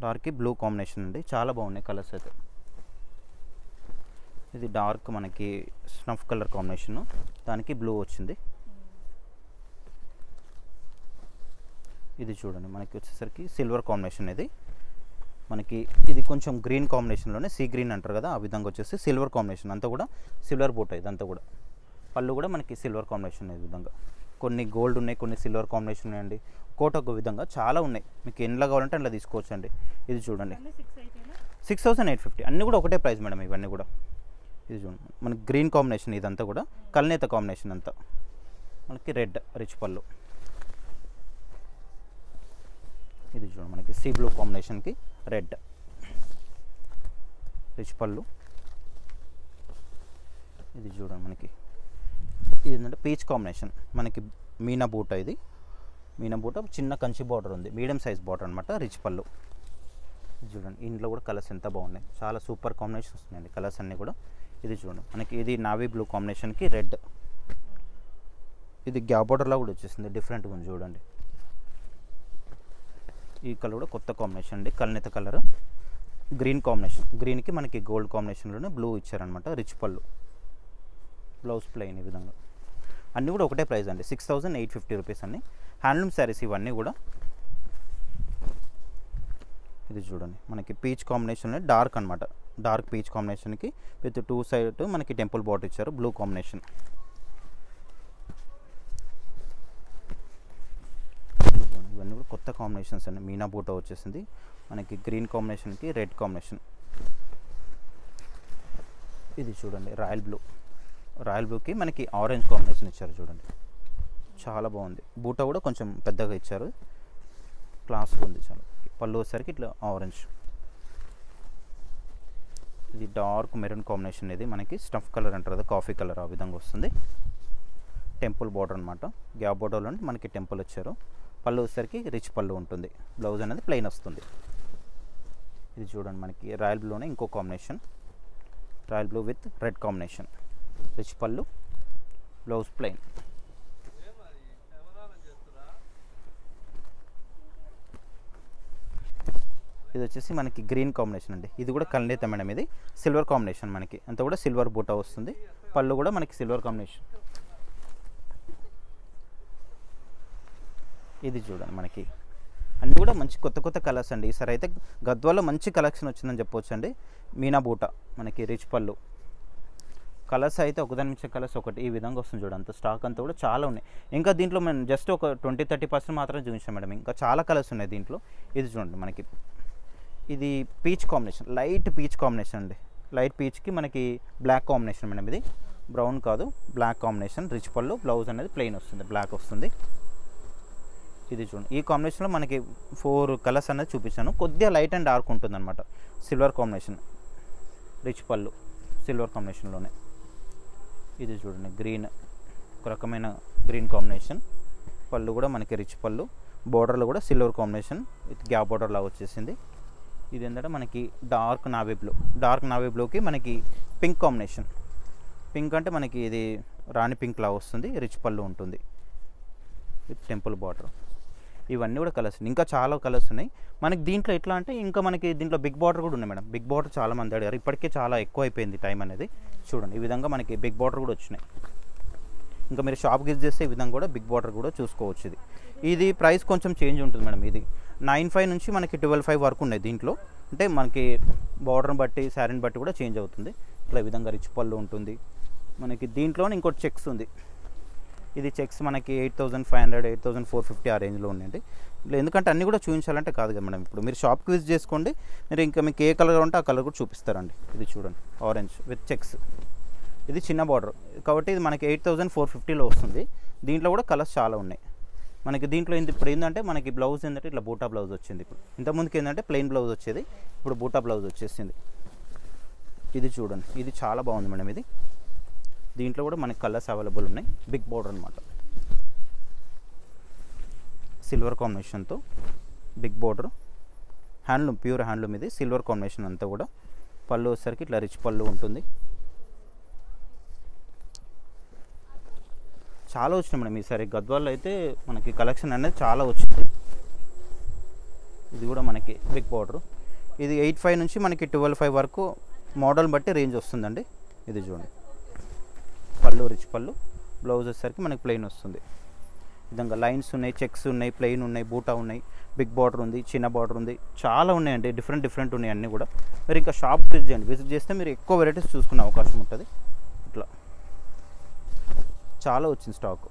డార్క్కి బ్లూ కాంబినేషన్ అండి. చాలా బాగున్నాయి కలర్స్ అయితే. ఇది డార్క్ మనకి స్నఫ్ కలర్ కాంబినేషన్, దానికి బ్లూ వచ్చింది. ఇది చూడండి మనకి వచ్చేసరికి సిల్వర్ కాంబినేషన్. ఇది మనకి ఇది కొంచెం గ్రీన్ కాంబినేషన్లోనే, సీ గ్రీన్ అంటారు కదా ఆ విధంగా వచ్చేసి సిల్వర్ కాంబినేషన్. అంతా కూడా సిల్వర్ బూట ఇదంతా కూడా. పళ్ళు కూడా మనకి సిల్వర్ కాంబినేషన్ ఈ విధంగా. కొన్ని గోల్డ్ ఉన్నాయి, కొన్ని సిల్వర్ కాంబినేషన్ ఉన్నాయండి. ఒక విధంగా చాలా ఉన్నాయి, మీకు ఎన్లా కావాలంటే అట్లా తీసుకోవచ్చు అండి. ఇది చూడండి 6850, అన్నీ కూడా ఒకటే ప్రైస్ మేడం ఇవన్నీ కూడా. ఇది చూడండి మనకి గ్రీన్ కాంబినేషన్, ఇదంతా కూడా కల్నేత కాంబినేషన్ అంతా. మనకి రెడ్ రిచ్ పళ్ళు. ఇది చూడండి మనకి సీ బ్లూ కాంబినేషన్కి రెడ్ రిచ్ పళ్ళు. ఇది చూడండి మనకి ఇది ఏంటంటే పీచ్ కాంబినేషన్, మనకి మీనా బూట. ఇది మీనా బూట చిన్న కంచి బార్డర్ ఉంది, మీడియం సైజ్ బార్డర్ అనమాట, రిచ్ పళ్ళు. ఇది చూడండి ఇంట్లో కూడా కలర్స్ ఎంత బాగున్నాయి, చాలా సూపర్ కాంబినేషన్స్ ఉన్నాయండి కలర్స్ అన్నీ కూడా. ఇది చూడండి మనకి ఇది నావీ బ్లూ కాంబినేషన్కి రెడ్. ఇది గ్యాప్ బార్డర్లో కూడా వచ్చేసింది, డిఫరెంట్గా ఉంది చూడండి. ఈ కలర్ కూడా కొత్త కాంబినేషన్ అండి, కల్నేత కలర్. గ్రీన్ కాంబినేషన్, గ్రీన్కి మనకి గోల్డ్ కాంబినేషన్లోనే బ్లూ ఇచ్చారనమాట, రిచ్ పళ్ళు, బ్లౌజ్ ప్లెయిన్. ఈ విధంగా అన్నీ కూడా ఒకటే ప్రైస్ అండి, 6850 రూపీస్ అన్ని. హ్యాండ్లూమ్ శారీస్ ఇవన్నీ కూడా. ఇది చూడండి మనకి పీచ్ కాంబినేషన్లో డార్క్ అనమాట, డార్క్ పీచ్ కాంబినేషన్కి విత్ 2 సైడ్ మనకి టెంపుల్ బార్డర్ ఇచ్చారు, బ్లూ కాంబినేషన్. ఇవన్నీ కూడా కొత్త కాంబినేషన్స్ అండి. మీనా బూటా వచ్చేసింది మనకి గ్రీన్ కాంబినేషన్కి రెడ్ కాంబినేషన్. ఇది చూడండి రాయల్ బ్లూ, రాయల్ బ్లూకి మనకి ఆరెంజ్ కాంబినేషన్ ఇచ్చారు చూడండి, చాలా బాగుంది. బూటా కూడా కొంచెం పెద్దగా ఇచ్చారు, క్లాస్గా ఉంది చాలా. పళ్ళు వచ్చేసరికి ఇట్లా ఆరెంజ్. ఇది డార్క్ మెరూన్ కాంబినేషన్, ఇది మనకి స్టఫ్ కలర్ అంటారు కదా, కాఫీ కలర్ ఆ విధంగా వస్తుంది. టెంపుల్ బార్డర్ అనమాట, గ్యాప్ బార్డర్లో మనకి టెంపుల్ వచ్చారు. పళ్ళు వచ్చేసరికి రిచ్ పళ్ళు ఉంటుంది, బ్లౌజ్ అనేది ప్లెయిన్ వస్తుంది. ఇది చూడండి మనకి రాయల్ బ్లూనే ఇంకో combination, royal blue with red combination, rich పళ్ళు, బ్లౌజ్ ప్లెయిన్. ఇది వచ్చేసి మనకి గ్రీన్ కాంబినేషన్ అండి, ఇది కూడా కల్నేత మేడం. ఇది సిల్వర్ కాంబినేషన్, మనకి అంతా కూడా సిల్వర్ బూటా వస్తుంది. పళ్ళు కూడా మనకి సిల్వర్ కాంబినేషన్. ఇది చూడండి మనకి అన్నీ కూడా మంచి కొత్త కొత్త కలర్స్ అండి. ఈసారి అయితే గద్వాల్లో మంచి కలెక్షన్ వచ్చిందని చెప్పవచ్చు అండి. మీనా బూటా మనకి రిచ్ పళ్ళు. కలర్స్ అయితే ఒకదాని మించిన కలర్స్ ఒకటి ఈ విధంగా వస్తుంది చూడండి. అంత స్టాక్ అంతా కూడా చాలా ఉన్నాయి. ఇంకా దీంట్లో మనం జస్ట్ ఒక 20-30% మాత్రమే చూపించాం మేడం, ఇంకా చాలా కలర్స్ ఉన్నాయి దీంట్లో. ఇది చూడండి మనకి ఇది peach combination, light peach combination అండి, లైట్ పీచ్కి మనకి బ్లాక్ కాంబినేషన్ మేడం. ఇది బ్రౌన్ కాదు, బ్లాక్ కాంబినేషన్. రిచ్ పళ్ళు, బ్లౌజ్ అనేది ప్లెయిన్ వస్తుంది, బ్లాక్ వస్తుంది. ఇది చూడండి, ఈ కాంబినేషన్లో మనకి 4 కలర్స్ అనేది చూపించాను. కొద్దిగా లైట్ అండ్ డార్క్ ఉంటుంది అనమాట. సిల్వర్ కాంబినేషన్, రిచ్ పళ్ళు సిల్వర్ కాంబినేషన్లోనే. ఇది చూడండి, గ్రీన్, ఒక రకమైన గ్రీన్ కాంబినేషన్. పళ్ళు కూడా మనకి రిచ్ పళ్ళు, బోర్డర్లో కూడా silver combination with gap border లాగా వచ్చేసింది. ఇది ఏంటంటే మనకి dark navy blue, dark navy బ్లూకి మనకి పింక్ కాంబినేషన్. పింక్ అంటే మనకి ఇది రాణి పింక్ లాగా వస్తుంది, రిచ్ పళ్ళు ఉంటుంది విత్ టెంపుల్ బార్డర్. ఇవన్నీ కూడా కలర్స్, ఇంకా చాలా కలర్స్ ఉన్నాయి మనకి దీంట్లో. ఎట్లా అంటే ఇంకా మనకి దీంట్లో బిగ్ బార్డర్ కూడా ఉన్నాయి మేడం. బిగ్ బార్డర్ చాలా మంది అడిగారు, ఇప్పటికే చాలా ఎక్కువ అయిపోయింది టైం అనేది. చూడండి, ఈ విధంగా మనకి బిగ్ బార్డర్ కూడా వచ్చినాయి. ఇంకా మీరు షాప్ విజిట్ చేస్తే ఈ విధంగా కూడా బిగ్ బార్డర్ కూడా చూసుకోవచ్చు. ఇది ప్రైస్ కొంచెం చేంజ్ ఉంటుంది మేడం. ఇది 9,500 నుంచి మనకి 12,500 వరకు ఉన్నాయి దీంట్లో. అంటే మనకి బార్డర్ని బట్టి, శారీని బట్టి కూడా చేంజ్ అవుతుంది. ఇట్లా ఈ విధంగా రిచ్ పళ్ళు ఉంటుంది మనకి. దీంట్లోనే ఇంకోటి చెక్స్ ఉంది. ఇది చెక్స్ మనకి 8,500, 8,450 ఆ రేంజ్లో ఉన్నాయండి. ఎందుకంటే అన్నీ కూడా చూపించాలంటే కాదు కదా మేడం. ఇప్పుడు మీరు షాప్కి విజిట్ చేసుకోండి, మీరు ఇంకా మీకు ఏ కలర్ ఉంటే ఆ కలర్ కూడా చూపిస్తారండి. ఇది చూడండి, ఆరెంజ్ విత్ చెక్స్. ఇది చిన్న బార్డర్ కాబట్టి ఇది మనకి 8,450లో వస్తుంది. దీంట్లో కూడా కలర్స్ చాలా ఉన్నాయి మనకి. దీంట్లో ఇప్పుడు ఏంటంటే మనకి బ్లౌజ్ ఏంటంటే ఇట్లా బూటా బ్లౌజ్ వచ్చింది. ఇప్పుడు ఇంతకుముందుకు ఏంటంటే ప్లెయిన్ బ్లౌజ్ వచ్చేది, ఇప్పుడు బూటా బ్లౌజ్ వచ్చేసింది. ఇది చూడండి, ఇది చాలా బాగుంది మేడం. ఇది దీంట్లో కూడా మనకి కలర్స్ అవైలబుల్ ఉన్నాయి. బిగ్ బార్డర్ అనమాట, సిల్వర్ కాంబినేషన్తో big border, handloom, pure handloom. ఇది సిల్వర్ కాంబినేషన్ అంతా కూడా. పళ్ళు వచ్చేసరికి ఇట్లా రిచ్ పళ్ళు ఉంటుంది. చాలా వచ్చినాయి మేడం ఈసారి గద్వాల్లో అయితే మనకి కలెక్షన్ అనేది చాలా వచ్చింది. ఇది కూడా మనకి బిగ్ బార్డర్. ఇది 8,500 నుంచి మనకి 12,500 వరకు మోడల్ బట్టి రేంజ్ వస్తుందండి. ఇది చూడండి, పళ్ళు రిచ్ పళ్ళు, బ్లౌజ్ వచ్చేసరికి మనకి ప్లెయిన్ వస్తుంది. విధంగా లైన్స్ ఉన్నాయి, చెక్స్ ఉన్నాయి, ప్లెయిన్ ఉన్నాయి, బూటా ఉన్నాయి, బిగ్ బార్డర్ ఉంది, చిన్న బార్డర్ ఉంది, చాలా ఉన్నాయండి. డిఫరెంట్ ఉన్నాయి అన్నీ కూడా. మీరు ఇంకా షాప్ విజిట్ చేయండి. విజిట్ చేస్తే మీరు ఎక్కువ వెరైటీస్ చూసుకునే అవకాశం ఉంటుంది. ఇట్లా చాలా వచ్చింది స్టాక్.